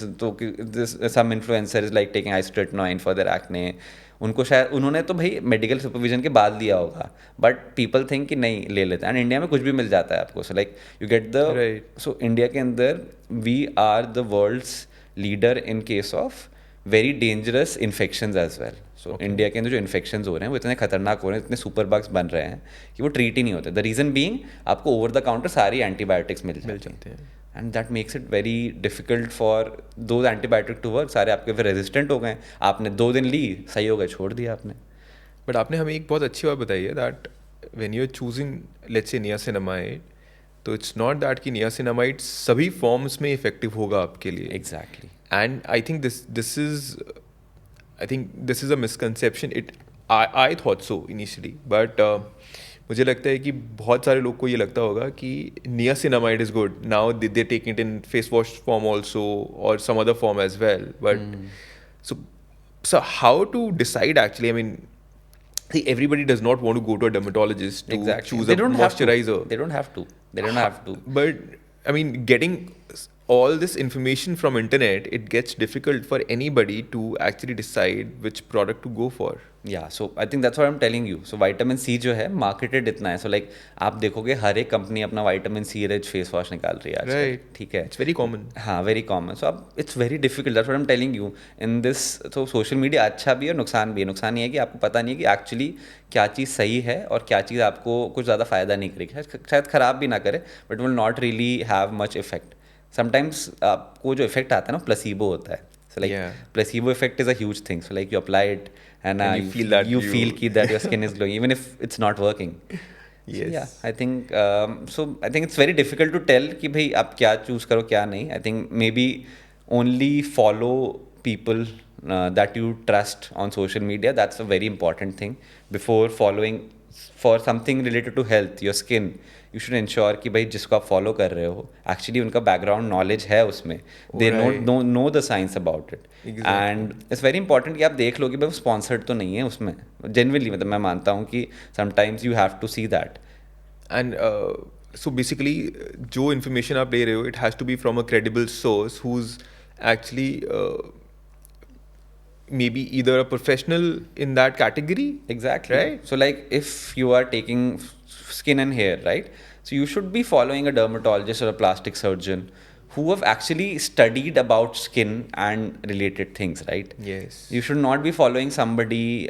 some influencer is like taking isotretinoin for their acne, उनको शायद उन्होंने तो भाई मेडिकल सुपरविजन के बाद लिया होगा, बट पीपल थिंक कि नहीं ले लेते हैं, एंड इंडिया में कुछ भी मिल जाता है आपको। So like you get the Right. So India के अंदर we are the world's leader in case of very dangerous infections as well. So India के अंदर जो इन्फेक्शंस हो रहे हैं वो इतने खतरनाक हो रहे हैं, इतने सुपर बग्स बन रहे हैं कि वो ट्रीट ही नहीं होते। द रीज़न बीइंग आपको ओवर द काउंटर सारी एंटीबायोटिक्स मिल जाते हैं, and that makes it very difficult for दो एंटीबायोटिक टू वर्क। सारे आपके फिर रेजिस्टेंट हो गए, आपने 2 दिन ली, सही हो गए, छोड़ दिया आपने। बट आपने हमें एक बहुत अच्छी बात बताई है that when you are choosing let's say niacinamide, तो इट्स नॉट दैट कि नियासिनामाइड सभी फॉर्म्स में इफेक्टिव होगा आपके लिए। Exactly. And I think this is a misconception. I thought so initially, but मुझे लगता है कि बहुत सारे लोग को ये लगता होगा कि niacinamide is good. Now they take it in face wash form also or some other form as well. But so how to decide actually? I mean, see, everybody does not want to go to a dermatologist to choose a moisturizer. They don't have to. They don't have to. But I mean, getting all this information from internet, it gets difficult for anybody to actually decide which product to go for. या so I think that's what I am telling you. So vitamin C जो है marketed इतना है, so like आप देखोगे हर एक company अपना vitamin C rich face wash निकाल रही है आजकल, Right. ठीक है। It's very common. हाँ, वेरी कॉमन। सो अब it's very difficult, that's what I am telling you in this. तो सोशल मीडिया अच्छा भी है, नुकसान भी है। नुकसान ये है कि आपको पता नहीं है कि एक्चुअली क्या चीज़ सही है और क्या चीज़ आपको कुछ ज़्यादा फ़ायदा नहीं करेगी, शायद ख़राब भी ना करे, but will not really have much effect. Sometimes आपको जो इफेक्ट आता है ना, प्लेसिबो होता है। So like placebo effect is a huge thing. So like you apply it and you feel that you feel that your skin is glowing even if it's not working. Yes. So yeah, I think I think it's very difficult to tell कि भाई आप क्या choose करो क्या नहीं. I think maybe only follow people that you trust on social media. That's a very important thing. Before following for something related to health, your skin, you should ensure कि भाई जिसको आप फॉलो कर रहे हो एक्चुअली उनका background knowledge है उसमें, they know the science about it, and it's very important कि आप देख लो कि भाई वो स्पॉन्सर्ड तो नहीं है उसमें। जेन्युइनली मतलब मैं मानता हूँ कि sometimes you have to see that. And so basically जो इन्फॉर्मेशन आप ले रहे हो, it has to be from a credible source who is actually maybe either a professional in that category. Exactly. Right? So like if you are taking skin and hair, right? So you should be following a dermatologist or a plastic surgeon who have actually studied about skin and related things, right? Yes. You should not be following somebody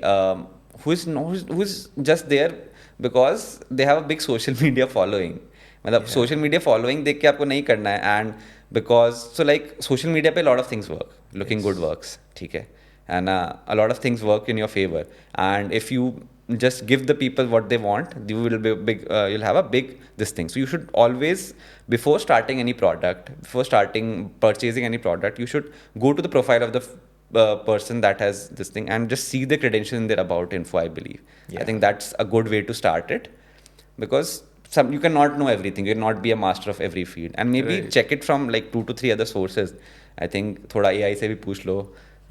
who's just there because they have a big social media following. मतलब social media following देख के आपको नहीं करना है, and because so like social media पे a lot of things work, looking good works, ठीक है, and a lot of things work in your favor, and if you just give the people what they want, you will be big, you'll have a big this thing. So you should always, before starting any product, before starting purchasing any product, you should go to the profile of the person that has this thing and just see the credentials in their about info, I believe. I think that's a good way to start it, because you cannot know everything, you cannot be a master of every field, and maybe check it from like 2 to 3 other sources. I think थोड़ा AI से भी पूछ लो,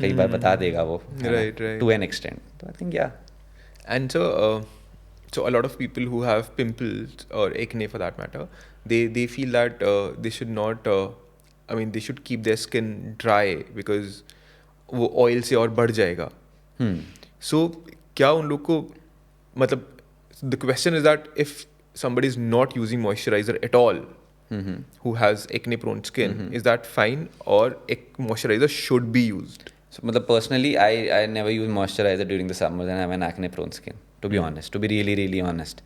कई बार बता देगा वो, right. to an extent. So I think And so a lot of people who have pimples or acne for that matter, they feel that they should not, I mean, they should keep their skin dry because वो oil से और बढ़ जाएगा. So क्या उन लोग को, मतलब, the question is that if somebody is not using moisturizer at all, who has acne prone skin, is that fine, or moisturizer should be used? So, personally, I never use moisturizer during the summers and I have an acne prone skin, to be honest, to be really, really honest.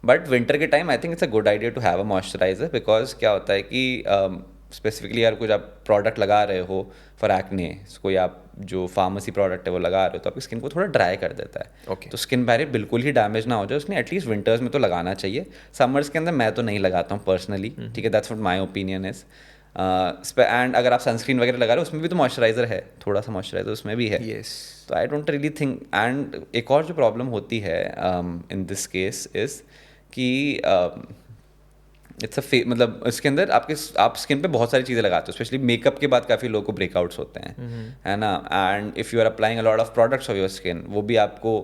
But winter के time, I think it's a good idea to have a moisturizer, because क्या होता है कि specifically यार कुछ आप product लगा रहे हो फॉर एक्ने, कोई आप जो फार्मेसी प्रोडक्ट है वो लगा रहे हो, तो आपकी स्किन को थोड़ा ड्राई कर देता है. Okay. तो स्किन बैरियर बिल्कुल ही डैमेज ना हो जाए, उसने एटलीस्ट विंटर्स में तो लगाना चाहिए. समर्स के अंदर मैं तो नहीं लगाता हूँ पर्सनली, ठीक है, that's what my opinion is. And अगर आप सनस्क्रीन वगैरह लगा रहे हो उसमें भी तो मॉइस्चराइजर है, थोड़ा सा मॉइस्चराइजर उसमें भी है. Yes. तो I don't really think. And एक और जो प्रॉब्लम होती है इन दिस केस इज कि इट्स मतलब इसके अंदर आप स्किन पे बहुत सारी चीज़ें लगाते हो, स्पेशली मेकअप के बाद काफ़ी लोगों को ब्रेकआउट्स होते हैं, है ना. And if you are applying a lot of products of your skin, वो भी आपको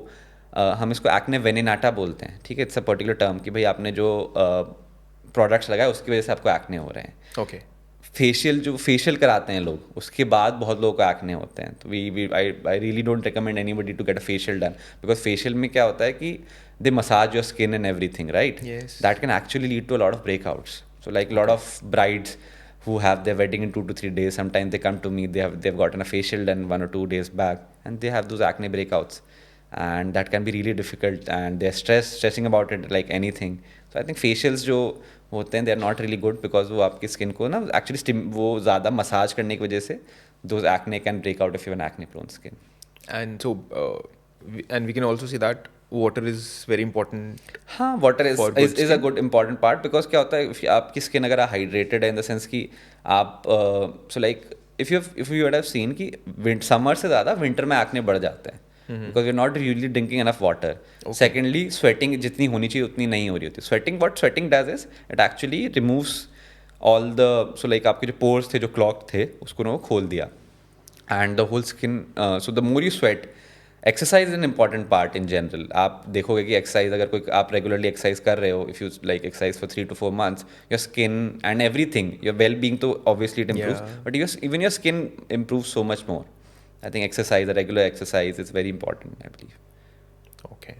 हम इसको एक्ने वेनिनाटा बोलते हैं, ठीक है. इट्स अ पर्टिकुलर टर्म कि भाई आपने जो प्रोडक्ट्स लगाए उसकी वजह से आपको एक्ने हो रहे हैं. Okay. फेशियल कराते हैं लोग, उसके बाद बहुत लोगों को एक्ने होते हैं. तो I really don't recommend anybody to get a facial done, because facial में क्या होता है कि they massage your skin and everything, right. Yes. That can actually lead to a lot of breakouts. So like a lot of brides who have their wedding in 2 to 3 days, sometimes they come to me, they've gotten a facial done 1 or 2 days back, and they have those acne breakouts, and that can be really difficult, and they're stressing about it like anything. So I think facials जो होते हैं, they are not really good, because वो आपकी skin को ना actually वो ज़्यादा massage करने की वजह से those acne can break out if you have an acne prone skin. And so and we can also say that water is very important. हाँ, water For good is a good important part, because क्या होता है आपकी skin अगर hydrated है in the sense कि आप सो like if you have seen कि समर से ज़्यादा विंटर में एक्ने बढ़ जाते हैं, because you not really drinking enough water. Secondly sweating जितनी होनी चाहिए उतनी नहीं हो रही होती. Sweating does is it actually removes all the, so like आपके जो पोर्स थे जो क्लॉग थे उसको ना वो खोल दिया, and the whole skin. So the more you sweat, exercise is an important part in general. आप देखोगे कि एक्सरसाइज अगर कोई आप रेगुलरली एक्सरसाइज कर रहे हो, if you like exercise for 3 to 4 months, your skin and everything, your well being तो obviously it improves, but even your skin improve so much more. I think exercise, regular exercise is very important, I believe. Okay.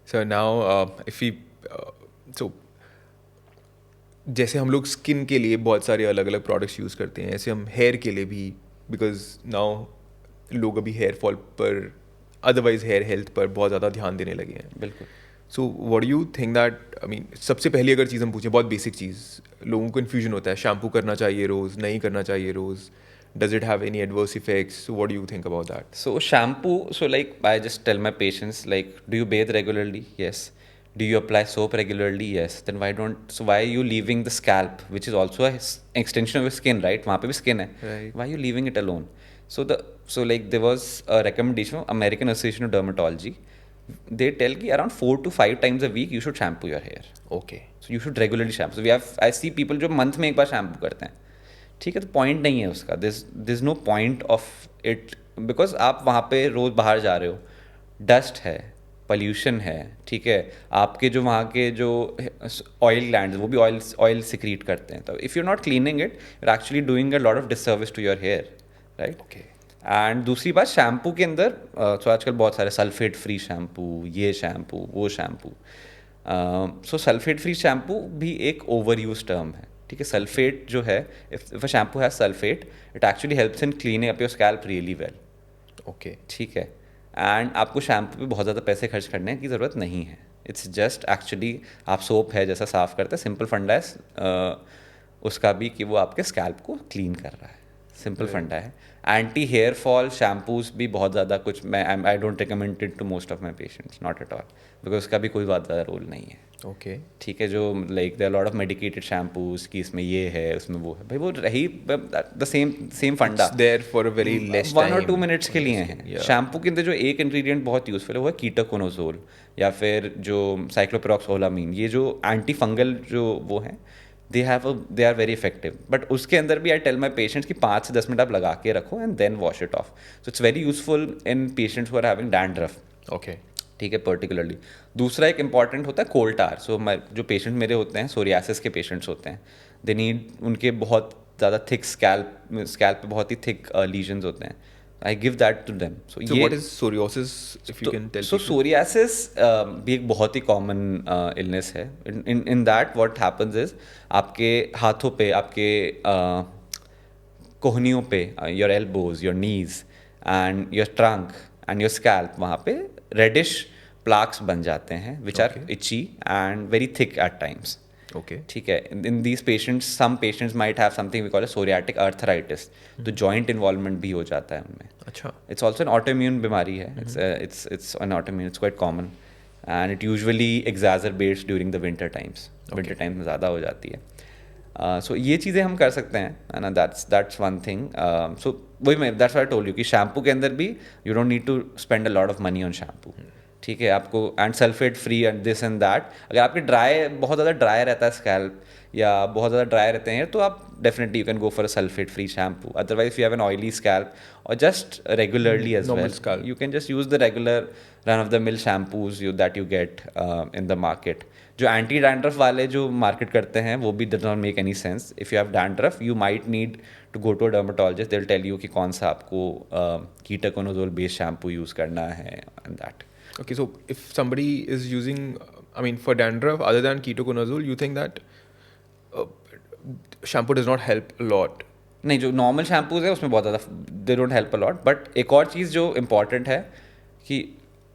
So now, if we, so जैसे हम लोग skin के लिए बहुत सारे अलग अलग प्रोडक्ट्स यूज़ करते हैं, ऐसे हम हेयर के लिए भी, बिकॉज नाउ लोग अभी हेयर फॉल पर, अदरवाइज हेयर हेल्थ पर बहुत ज़्यादा ध्यान देने लगे हैं. बिल्कुल. So what do you think that, I mean, सबसे पहली अगर चीज़ हम पूछें, बहुत बेसिक चीज़, लोगों को कन्फ्यूजन होता है, शैम्पू करना चाहिए रोज़, नहीं करना चाहिए रोज़, does it have any adverse effects? What do you think about that? So shampoo, so like I just tell my patients, like, do you bathe regularly? Yes. Do you apply soap regularly? Yes. Then why are you leaving the scalp, which is also a extension of your skin, right? वहाँ पे भी skin है. Right. Why are you leaving it alone? So like there was a recommendation from American Association of Dermatology. They tell कि around 4 to 5 times a week you should shampoo your hair. Okay. So you should regularly shampoo. So I see people जो month में एक बार shampoo करते हैं, ठीक है, तो point नहीं है उसका. This is no point of it, because आप वहाँ पे रोज़ बाहर जा रहे हो, डस्ट है, पॉल्यूशन है, ठीक है, आपके जो वहाँ के जो ऑयल ग्लैंड्स वो भी ऑयल सिक्रीट करते हैं. तो if you not cleaning it, you are actually doing a lot of disservice to your hair, right. Okay. And दूसरी बात, शैम्पू के अंदर तो आजकल बहुत सारे सल्फेट फ्री शैम्पू, ये शैम्पू, वो shampoo, so sulphate free shampoo भी एक ओवर यूज टर्म है, ठीक है. सल्फेट जो है, if a shampoo has sulphate, it actually helps in cleaning up your scalp really well. Okay. ठीक है. एंड आपको शैम्पू पे बहुत ज़्यादा पैसे खर्च करने की ज़रूरत नहीं है. इट्स जस्ट एक्चुअली आप सोप है जैसा साफ़ करते हैं, सिंपल फंडा है उसका भी कि वो आपके स्कैल्प को क्लीन कर रहा है. सिंपल फंडा है. एंटी हेयर फॉल शैम्पूज भी बहुत ज़्यादा कुछ मैं I don't recommend it to most of my patients, not at all, because उसका भी कोई बहुत ज़्यादा रोल नहीं है. ओके. ठीक है. जो like there lot of medicated shampoos कि इसमें ये है उसमें वो है, भाई वो रही द सेम फंडा. It's there for a very less 1 और 2 time. मिनट्स के लिए हैं. Yeah. शैम्पू के अंदर जो एक इंग्रेडिएंट बहुत यूजफुल है वो है कीटोकोनोजोल या फिर जो साइक्लोपेरॉक्सोलामीन. ये जो एंटी फंगल जो वो हैं, they are very effective. But उसके अंदर भी आई टेल माई पेशेंट्स कि 5 से 10 मिनट आप लगा के रखो and then wash it off. So it's very useful in patients who are having dandruff. Okay. ठीक है. पर्टिकुलरली दूसरा एक इंपॉर्टेंट होता है कोल टार. सो जो पेशेंट मेरे होते हैं, सोरियासिस के पेशेंट्स होते हैं, दे नीड, उनके बहुत ज़्यादा थिक स्कैल्प पे बहुत ही थिक लीजन्स होते हैं. I give that to them. So what is psoriasis, if you can tell so people? Psoriasis भी एक बहुत ही कॉमन इलनेस है. In that what happens is आपके हाथों पे, आपके कोहनियों पे, your elbows, your knees and your trunk and your scalp, वहाँ पे रेडिश प्लाक्स बन जाते हैं which are Okay. Itchy and very thick at times. Okay. ठीक है. In these patients, some patients might have something we call psoriatic arthritis. तो joint involvement भी हो जाता है उनमें. अच्छा. It's also an autoimmune बीमारी है. It's an autoimmune. It's quite common, and it usually exacerbates during the winter times. Winter times में ज़्यादा हो जाती है. So ये चीज़ें हम कर सकते हैं, and that's one thing. So that's what I told you कि शैम्पू के अंदर भी you don't need to spend a lot of money on shampoo. ठीक है. आपको and sulphate free and this and that. अगर आपके बहुत ज़्यादा ड्राई रहता है स्कैल्प या बहुत ज़्यादा ड्राई रहते हैं तो आप definitely you can go for a sulphate free shampoo. Otherwise you have an oily scalp और just regularly as Normal well, scalp. you can just use the regular run of the mill shampoos that you get in the market. जो anti dandruff वाले जो market करते हैं वो भी does not make any sense. If you have dandruff you might need to go to a dermatologist. They'll tell you कि कौन सा आपको कीटोकोनोजोल बेस्ड शैम्पू यूज़ करना है and that. Okay, so if somebody is using, I mean, for dandruff, other than ketoconazole, you think that uh, shampoo does not help a lot? नहीं, जो normal shampoos है उसमें बहुत ज़्यादा they don't help a lot. But एक और चीज़ जो इम्पॉर्टेंट है कि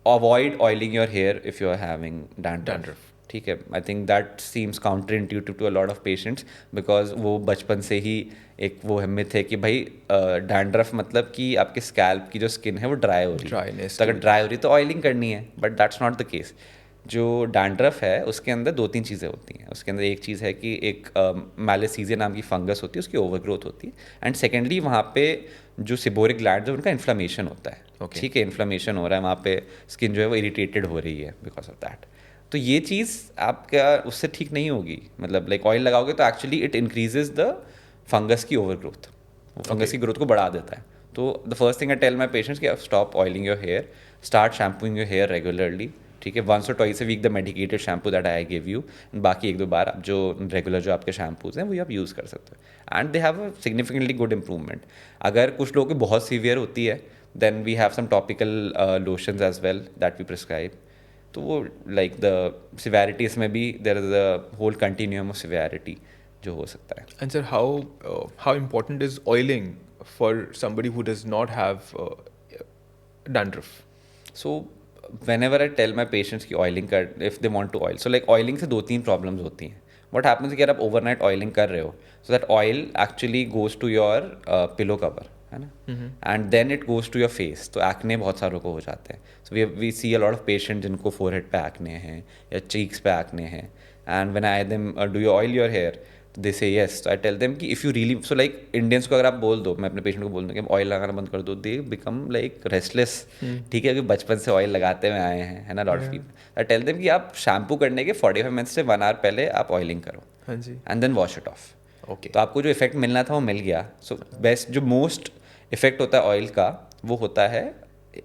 avoid oiling your hair if you are having dandruff. ठीक है. I think that seems counterintuitive to a lot of patients because वो बचपन से ही एक वो हिम्मत है कि भाई डैंड्रफ मतलब कि आपके स्कैल्प की जो स्किन है वो ड्राई हो रही है. Dryness. तो अगर ड्राई हो रही है तो ऑयलिंग करनी है, but that's not the case. जो डैंड्रफ है उसके अंदर 2-3 चीज़ें होती हैं. उसके अंदर एक चीज़ है कि एक मैलेसीजिया नाम की फंगस होती है, उसकी ओवरग्रोथ होती है. एंड सेकेंडली वहाँ पे जो सिबोरिक ग्लैंड है उनका इन्फ्लेमेशन होता है. Okay. ठीक है. इन्फ्लेमेशन हो रहा है वहाँ पे, स्किन जो है वो इरिटेटेड हो रही है बिकॉज ऑफ दैट. तो ये चीज़ आपका उससे ठीक नहीं होगी. मतलब लाइक ऑयल लगाओगे तो actually it increases the fungus की ओवरग्रोथ. वो फंगस की ग्रोथ को बढ़ा देता है. तो the first thing I tell my patients कि stop oiling your hair, start shampooing your hair regularly. ठीक है. 1 or 2 a week the medicated shampoo that I give you. बाकी 1-2 बार आप जो रेगुलर जो आपके शैम्पूज हैं वही आप यूज़ कर सकते हो and they have a significantly good improvement. अगर कुछ लोगों की बहुत सीवियर होती है then we have some topical lotions as well that we prescribe. तो वो लाइक द सिवेरिटी इसमें भी there is a whole continuum of severity जो हो सकता है. And sir, how important is oiling for somebody who does not have dandruff? So whenever I tell my patients कि oiling कर, if they want to oil, so like oiling से 2-3 problems होती हैं. what happens है कि अगर आप overnight oiling कर रहे हो so that oil actually goes to your pillow cover, है ना, and then it goes to your face. तो एक्ने बहुत सारों को हो जाते हैं. So we see a lot of patient जिनको फोरहेड पे एक्ने हैं या चीक्स पे एक्ने हैं. And when I them do you oil your hair, they say yes. तो आई टेल देम कि if you really, so like Indians को अगर आप बोल दो, मैं अपने पेशेंट को बोल दूँ कि ऑयल लगाना बंद कर दो, दे बिकम लाइक रेस्टलेस. ठीक है. क्योंकि बचपन से ऑयल लगाते हुए आए हैं, है ना, lot of people. I tell them कि आप शैम्पू करने के 45 मिनट्स से 1 hour पहले आप ऑयलिंग करो हाँ जी. And then wash it off. Okay. तो आपको जो इफेक्ट मिलना था वो मिल गया. सो बेस्ट जो मोस्ट इफेक्ट होता है ऑयल का वो होता है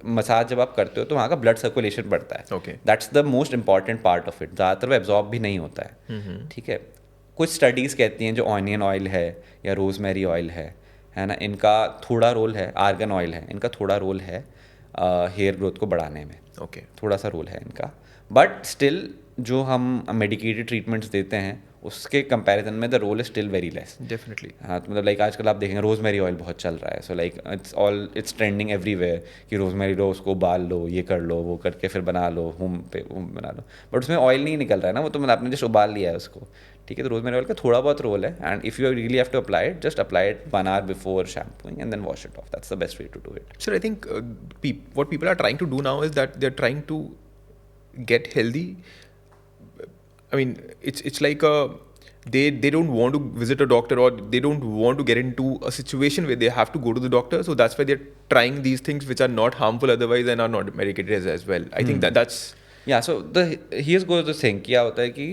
मसाज. जब आप करते हो तो वहाँ का ब्लड सर्कुलेशन बढ़ता है. Okay. That's the most important part of it. ज़्यादातर वो एब्जॉर्ब भी नहीं होता है. ठीक है. कुछ स्टडीज़ कहती हैं जो ऑनियन ऑयल है या रोजमेरी ऑयल है ना, इनका थोड़ा रोल है. आर्गन ऑयल है, इनका थोड़ा रोल है हेयर ग्रोथ को बढ़ाने में. ओके. थोड़ा सा रोल है इनका. बट स्टिल जो हम मेडिकेटेड ट्रीटमेंट्स देते हैं उसके कंपैरिजन में the role is still very less. Definitely. हाँ, तो मतलब लाइक आजकल आप देखेंगे रोजमेरी ऑयल बहुत चल रहा है. So like it's trending everywhere कि रोजमेरी लो, उसको उबाल लो, ये कर लो, वो करके फिर बना लो, होम बना लो. बट उसमें ऑयल नहीं निकल रहा है ना, वो तो मतलब आपने जस्ट उबाल लिया है उसको. ठीक है, तो रोजमेरी ऑयल का थोड़ा बहुत रोल है. And if you really have to apply it, just apply it 1 hour before shampooing and then wash it off. That's the best way to do it. So I think what people are trying to do now is that they're trying to get healthy. I mean, it's like they don't want to visit a doctor, or they don't want to get into a situation where they have to go to the doctor. So that's why they're trying these things which are not harmful otherwise and are not medicated as well. I think that's या so here's goes the thing. क्या होता है कि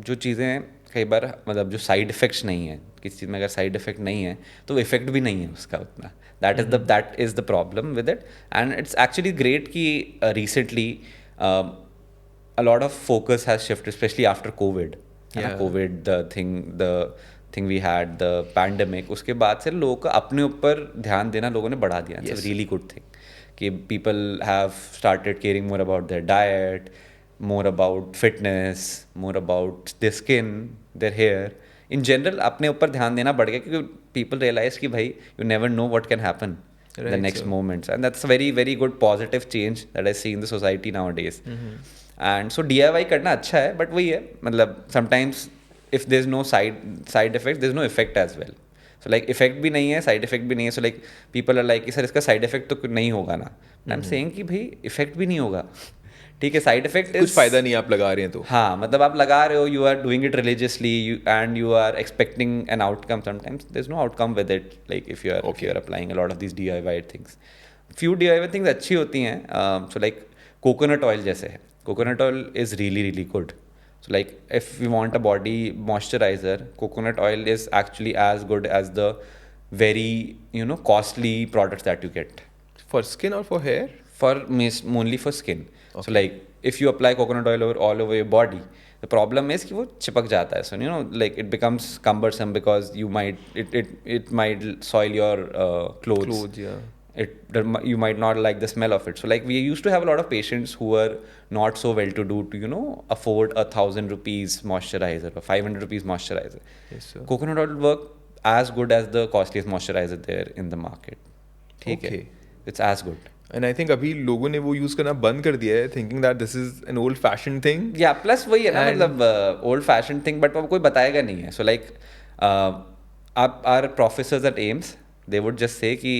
जो चीज़ें कई बार मतलब जो साइड इफेक्ट्स नहीं है, किसी चीज़ में अगर साइड इफेक्ट नहीं है तो इफेक्ट भी नहीं है उसका उतना. That is the problem with it. And it's actually great कि recently a lot of focus has shifted, especially after COVID. Yeah. COVID, the thing we had, the pandemic, उसके बाद से लोगों को अपने ऊपर ध्यान देना लोगों ने बढ़ा दिया. It's a really good thing कि people have started caring more about their diet, more about fitness, more about their skin, their hair. In general अपने ऊपर ध्यान देना बढ़ गया क्योंकि people realize कि भाई you never know what can happen the Right, next sir. moments. And that's a very very good positive change that I see in the society nowadays. And so DIY करना अच्छा है, but वही है मतलब sometimes if there is no side effect, there is no effect as well. So like effect भी नहीं है, side effect भी नहीं है. So like people are like कि सर इसका साइड इफेक्ट तो नहीं होगा ना. आई एम सेइंग कि भाई इफेक्ट भी नहीं होगा. ठीक है, साइड इफेक्ट कुछ फायदा नहीं आप लगा रहे हैं तो. हाँ, मतलब आप लगा रहे हो, you are doing it religiously and you are expecting an outcome. Sometimes there is no outcome with it. Like if you are applying a lot of this DIY things. Few DIY things अच्छी होती हैं. So like coconut oil जैसे है. Coconut oil is really really good. So like if we want a body moisturizer, coconut oil is actually as good as the very costly products that you get. For skin or for hair? For only for skin. Okay. So like if you apply coconut oil all over your body, the problem is कि वो चिपक जाता है. So like it becomes cumbersome because it might soil your clothes. Yeah. You might not like the smell of it. So like we used to have a lot of patients who were not so well to do to afford 1,000 rupees moisturizer or 500 rupees moisturizer. Yes, sir. Coconut oil will work as good as the costliest moisturizer there in the market. ठीक है, it's as good. And I think अभी लोगों ने वो use करना बंद कर दिया है, thinking that this is an old fashioned thing. Yeah, plus वही है ना, मतलब old fashioned thing, but वो कोई बताएगा नहीं है. So like our professors at AIIMS, they would just say कि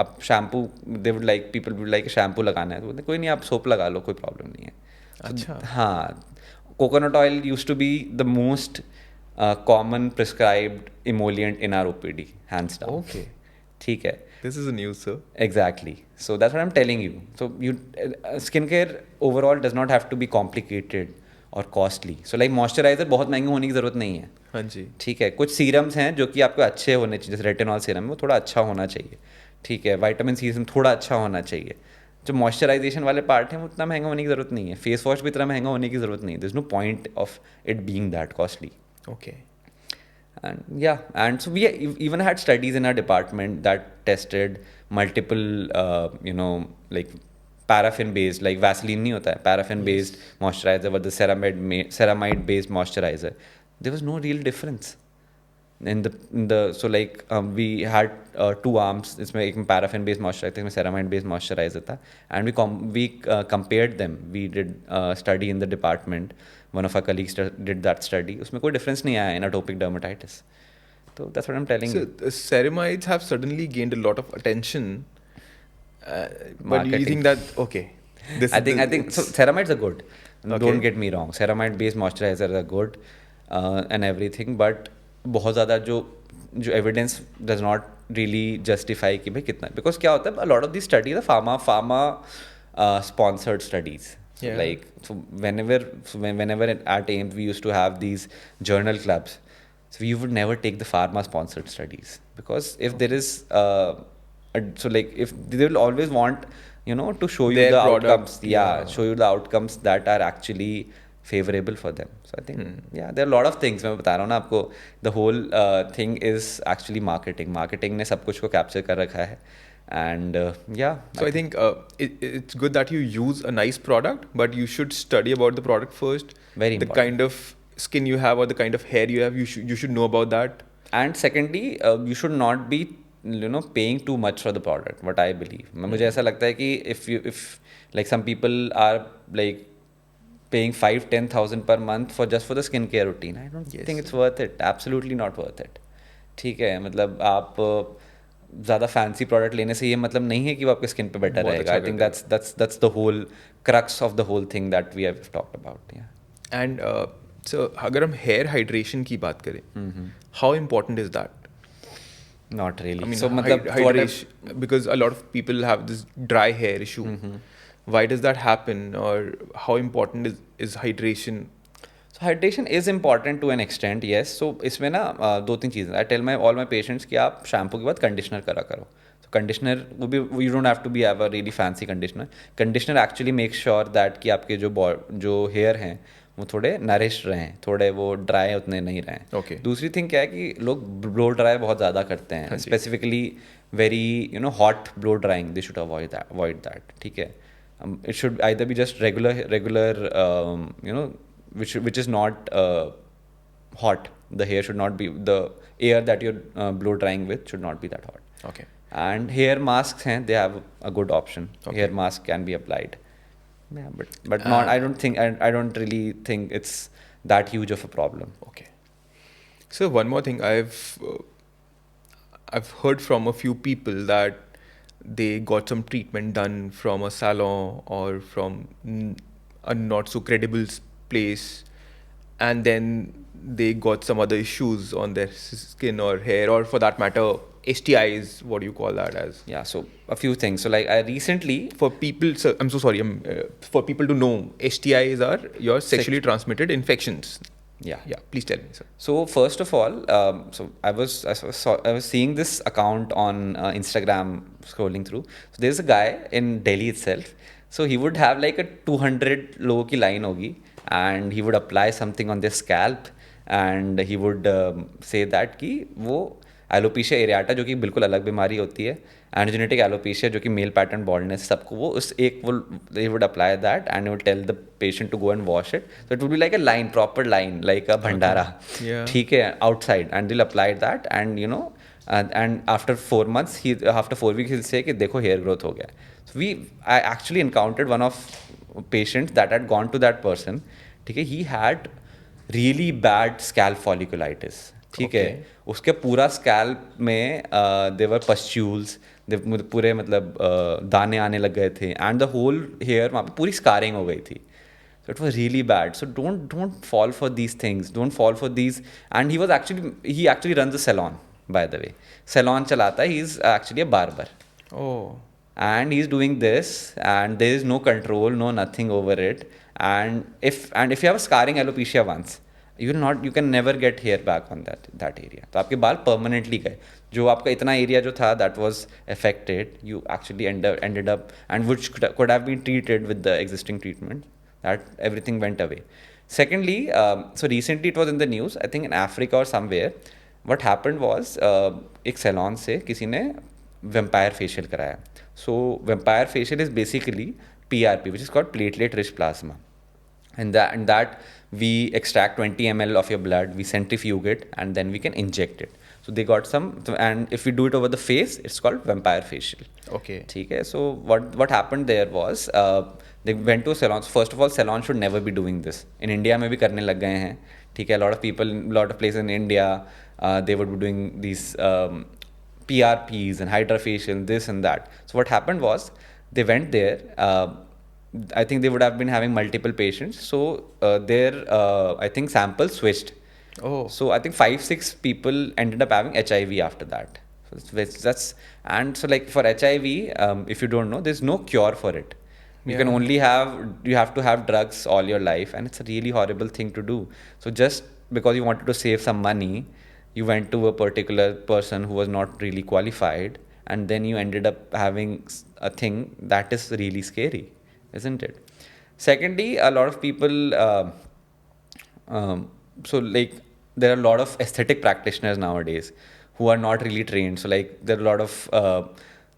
आप shampoo, they would like, people would like shampoo लगाना है तो बोलते कोई नहीं, आप सोप लगा लो, कोई प्रॉब्लम नहीं है. अच्छा. हाँ, coconut oil used to be the most common prescribed emollient in our OPD, hands down. Okay. ठीक है. This is a news, sir. Exactly. So that's what I'm telling you. So skincare overall does not have to be complicated or costly. So like moisturizer बहुत महंगे होने की ज़रूरत नहीं है. हाँ जी. ठीक है, कुछ सीरम्स हैं जो कि आपको अच्छे होने चाहिए. जैसे रेटिनॉल सीरम है, वो थोड़ा अच्छा होना चाहिए. ठीक है, विटामिन C सीरम थोड़ा अच्छा होना चाहिए. जो मॉइस्चराइजेशन वाले पार्ट हैं वो उतना महंगा होने की ज़रूरत नहीं है. फेस वॉश भी इतना महंगा होने की ज़रूरत नहीं है. There is no point of it being that costly. Okay. And so we even had studies in our department that tested multiple like paraffin based, like Vaseline नहीं होता है, paraffin based moisturizer with the ceramide based moisturizer. There was no real difference in the so like we had 2 arms. इसमें एक paraffin based moisturizer, इसमें ceramide based moisturizer था, and we compared them. We did study in the department. One of our colleagues did that study. उसमें कोई difference नहीं आया in atopic dermatitis. So that's what I'm telling you. So ceramides have suddenly gained a lot of attention. But do you Marketing. think that okay? I think so. Ceramides are good. Okay. Don't get me wrong. Ceramide based moisturizers are good and everything. But बहुत ज़्यादा जो evidence does not really justify कि भाई कितना. Because क्या होता है, a lot of these studies are pharma sponsored studies. Yeah. Like so whenever at AIIMS we used to have these journal clubs. So we would never take the pharma sponsored studies because if there is so like if they will always want to show you Their the product, outcomes. yeah. Show you the outcomes that are actually favorable for them. So I think there are a lot of things. मैं बता रहा हूँ ना आपको, the whole thing is actually marketing. Marketing ने सब कुछ को capture कर रखा है. And yeah, So I think it's good that you use a nice product, but you should study about the product first. very The important. kind of skin you have or the kind of hair you have, you should know about that. And secondly, you should not be paying too much for the product, what I believe. मुझे ऐसा लगता है कि if like some people are like paying 5-10,000 per month for just for the skincare routine, I don't Yes, think it's sir. worth it. Absolutely not worth it. ठीक है, मतलब आप ज़्यादा फैंसी प्रोडक्ट लेने से ये मतलब नहीं है कि वो आपके स्किन पे बेटर बहुत रहेगा. अच्छा आई कर थिंक देगा. that's the whole crux of the whole thing that we have talked about. Yeah. And so अगर हम हेयर हाइड्रेशन की बात करें, how important is that? Not really. I mean, So मतलब what I, hydration, because a lot of people have this dry hair issue. Why does that happen, or how important is hydration? so hydration is important to an extent, yes. So इसमें ना दो तीन चीज़ें. I tell all my patients कि आप shampoo के बाद conditioner करा करो. So कंडीशनर वो भी, you don't have to be have a really fancy conditioner. Conditioner actually makes sure that कि आपके जो हेयर हैं वो थोड़े नरिश रहें, थोड़े वो ड्राई उतने नहीं रहें. Okay. दूसरी थिंग क्या है कि लोग ब्लो ड्राई बहुत ज़्यादा करते हैं, हाँ जी. Specifically very hot blow drying. They should avoid that. ठीक है. It should either be just regular which is not hot. The hair should not be, the air that you're blow drying with should not be that hot. Okay. And hair masks hain, they have a good option. Okay. Hair mask can be applied. Yeah, but not. I don't really think it's that huge of a problem. Okay. So one more thing, I've heard from a few people that they got some treatment done from a salon or from a not so credible place, and then they got some other issues on their skin or hair, or for that matter, STIs. What do you call that as? Yeah. So a few things. So like I recently, For people, so I'm so sorry. For people to know, STIs are your sexually transmitted infections. yeah. Yeah, please tell me, sir. So first of all, so I was seeing this account on Instagram, scrolling through. So there's a guy in Delhi itself. So he would have like a 200 logo ki line hogi, and he would apply something on their scalp, and he would say that कि वो alopecia एरियाटा जो कि बिल्कुल अलग बीमारी होती है, endogenetic alopecia जो कि मेल पैटर्न बॉल्डनेस, सबको वो उस एक वो they would apply that and would tell the patient to go and wash it. So it would be like a line, proper line, like a bhandara. Yeah. ठीक है, outside, and they'll apply that and and after 4 months, after 4 weeks he'll say कि देखो hair growth हो गया. So I actually encountered one of patients that had gone to that person. ठीक है, he had really bad scalp folliculitis. ठीक है, उसके पूरा स्कैल्प में देवर पस्ट्यूल्स, पूरे मतलब दाने आने लग गए थे, एंड द होल हेयर वहाँ पे पूरी स्कारिंग हो गई थी. So it was really bad. So don't fall for these things. Don't fall for these. And he actually runs a salon, by the way. Salon chalata hai. He's actually a barber. Oh. And he's doing this, and there is no control, no nothing over it. And if you have a scarring alopecia once, you can never get hair back on that area. तो आपके बाल permanently गए. जो आपका इतना area जो था that was affected, you actually ended up, and which could have been treated with the existing treatment, that everything went away. Secondly, so recently it was in the news, I think in Africa or somewhere. What happened was एक salon से किसी ने vampire facial कराया. So vampire facial is basically PRP, which is called platelet rich plasma. And that we extract 20 ml of your blood, we centrifuge it, and then we can inject it. So they got some, and if we do it over the face, it's called vampire facial. Okay. ठीक है. So what happened there was they went to salons. First of all, salons should never be doing this. In India में भी करने लग गए हैं. ठीक है. lot of places in India, they would be doing these PRPs and hydrofacial, this and that. So what happened was they went there. I think they would have been having multiple patients. So their I think samples switched. Oh. So I think 5-6 people ended up having HIV after that. So that's and so like for HIV, if you don't know, there's no cure for it. You can Yeah. only you have to have drugs all your life, and it's a really horrible thing to do. So just because you wanted to save some money, you went to a particular person who was not really qualified, and then you ended up having a thing that is really scary, isn't it? Secondly, a lot of people so like there are a lot of aesthetic practitioners nowadays who are not really trained. So like there are a lot of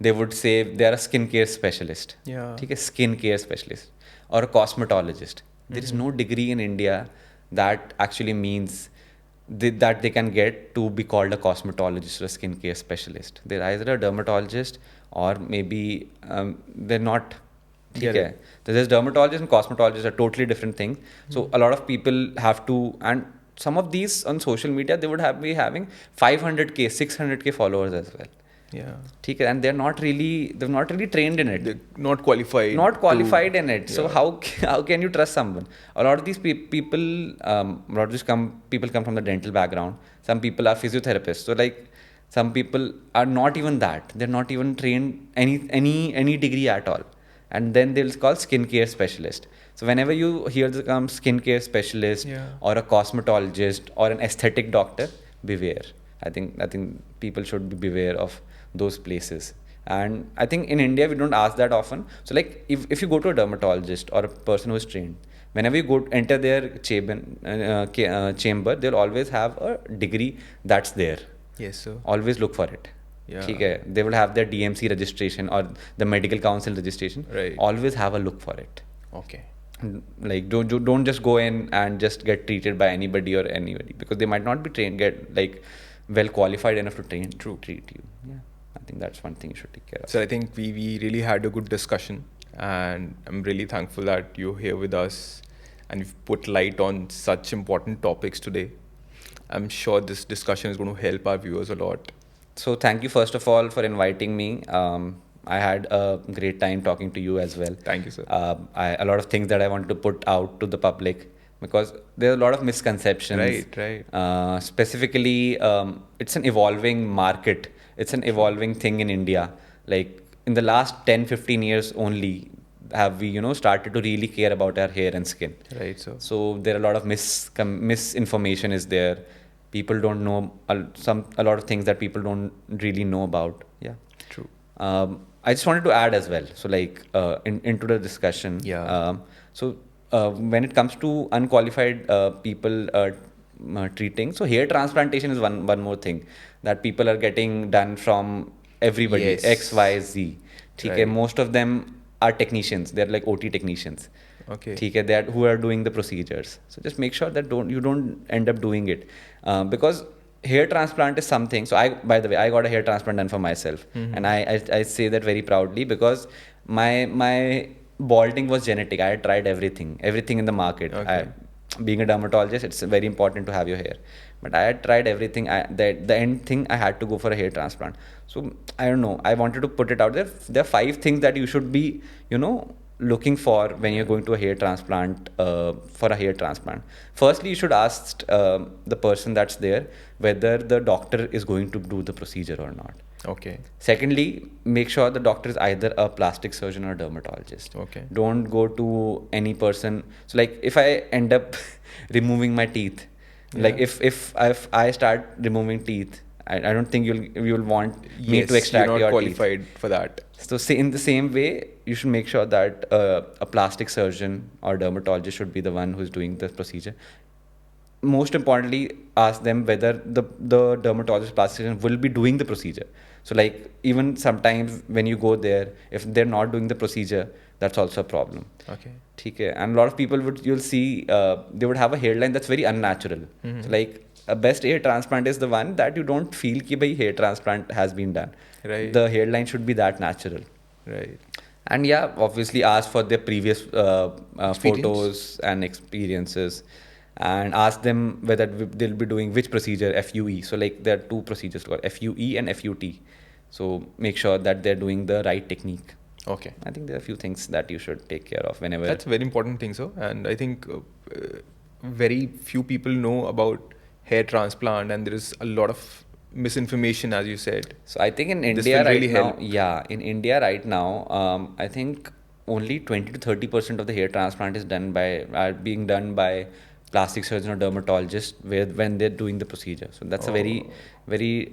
they would say they are a skincare specialist. Yeah. ठीक है, skincare specialist or a cosmetologist. There is no degree in India that actually means that they can get to be called a cosmetologist or a skincare specialist. They're either a dermatologist or maybe they're not. ठीक Get है. it. So there's dermatologists and cosmetologists are totally different things. So a lot of people have to, and some of these on social media, they would be having 500k, 600k followers as well. Yeah. ठीक है, and they're not really trained in it. They're not qualified. Not qualified in it. So yeah. how can you trust someone? A lot of these people, a lot of these people come from the dental background. Some people are physiotherapists. So like some people are not even that. They're not even trained any degree at all. And then they'll call skincare specialist. So whenever you hear the term skincare specialist Yeah. or a cosmetologist or an aesthetic doctor, beware. I think people should be beware of those places. And I think in India we don't ask that often. So like if you go to a dermatologist or a person who is trained, whenever you enter their chamber, they'll always have a degree that's there. Yes, sir. Always look for it. Yeah. ठीक है, they will have their DMC registration or the medical council registration. Right. Always have a look for it. Okay. Like don't just go in and just get treated by anybody because they might not be well qualified enough to treat you. Yeah, I think that's one thing you should take care of. So I think we really had a good discussion, and I'm really thankful that you're here with us and you've put light on such important topics today. I'm sure this discussion is going to help our viewers a lot. So thank you first of all for inviting me. I had a great time talking to you as well. Thank you, sir. A lot of things that I wanted to put out to the public because there are a lot of misconceptions. Right. Specifically, it's an evolving market. It's an evolving thing in India. Like in the last 10-15 years only have we, started to really care about our hair and skin. Right, sir. So there are a lot of misinformation is there. People don't know a lot of things that people don't really know about. Yeah. True. I just wanted to add as well. So into the discussion. Yeah. When it comes to unqualified people treating, so hair transplantation is one more thing that people are getting done from everybody. Yes. X, Y, Z. ठीक है. Right. Most of them are technicians. They're like OT technicians. Okay. ठीक है, that who are doing the procedures. So just make sure that you don't end up doing it because hair transplant is something. So by the way, I got a hair transplant done for myself, and I say that very proudly because my balding was genetic. I had tried everything in the market. Okay. Being a dermatologist, it's very important to have your hair. But I had tried everything. The end thing, I had to go for a hair transplant. So I don't know. I wanted to put it out there. There are 5 things that you should be, looking for when you're going to a hair transplant, for a hair transplant. Firstly, you should ask the person that's there whether the doctor is going to do the procedure or not. Okay. Secondly, make sure the doctor is either a plastic surgeon or a dermatologist. Okay. Don't go to any person. So like if I end up removing my teeth, like if I start removing teeth, I don't think you'll want me to extract you're not your qualified teeth. for that. So in the same way, you should make sure that a plastic surgeon or dermatologist should be the one who's doing the procedure. Most importantly, ask them whether the dermatologist, plastic surgeon will be doing the procedure. So like even sometimes when you go there, if they're not doing the procedure, that's also a problem. Okay. ठीक है. And a lot of people you'll see they would have a hairline that's very unnatural. So like a best hair transplant is the one that you don't feel कि भाई hair transplant has been done. Right. The hairline should be that natural. Right. And yeah, obviously ask for their previous photos and experiences, and ask them whether they'll be doing which procedure, FUE. So like there are 2 procedures called FUE and FUT. So make sure that they're doing the right technique. Okay. I think there are a few things that you should take care of whenever. That's a very important thing, sir. And I think very few people know about hair transplant, and there is a lot of misinformation, as you said. So I think in This India will right really now, help. in India right now, I think only 20 to 30% of the hair transplant is being done by plastic surgeon or dermatologist when they're doing the procedure. So that's a very, very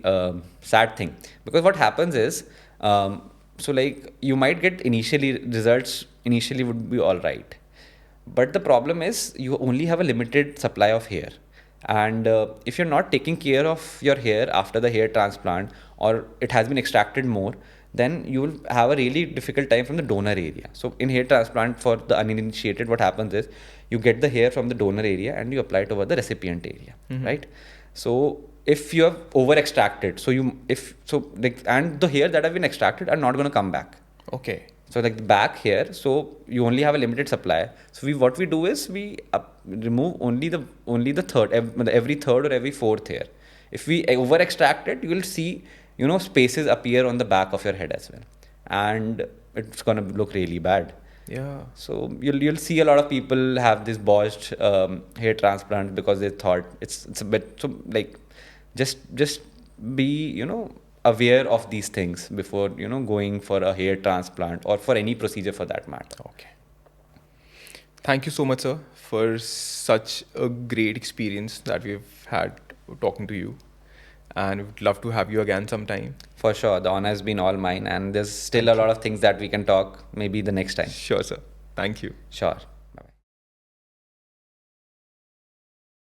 sad thing, because what happens is, so like you might get results initially would be all right, but the problem is you only have a limited supply of hair. And if you're not taking care of your hair after the hair transplant, or it has been extracted more, then you will have a really difficult time from the donor area. So in hair transplant for the uninitiated, what happens is you get the hair from the donor area and you apply it over the recipient area, right? So if you have over extracted, and the hair that have been extracted are not going to come back. Okay. So like the back here, so you only have a limited supply. So what we do is we remove only the third, every third or every fourth hair. If we over extract it, you will see, spaces appear on the back of your head as well, and it's gonna look really bad. Yeah. So you'll see a lot of people have this botched hair transplant because they thought it's a bit, so like just be aware of these things before going for a hair transplant or for any procedure for that matter. Okay. Thank you so much, sir, for such a great experience that we've had talking to you. And we'd love to have you again sometime. For sure, the honor has been all mine, and there's still a lot of things that we can talk maybe the next time. Sure, sir. Thank you. Sure.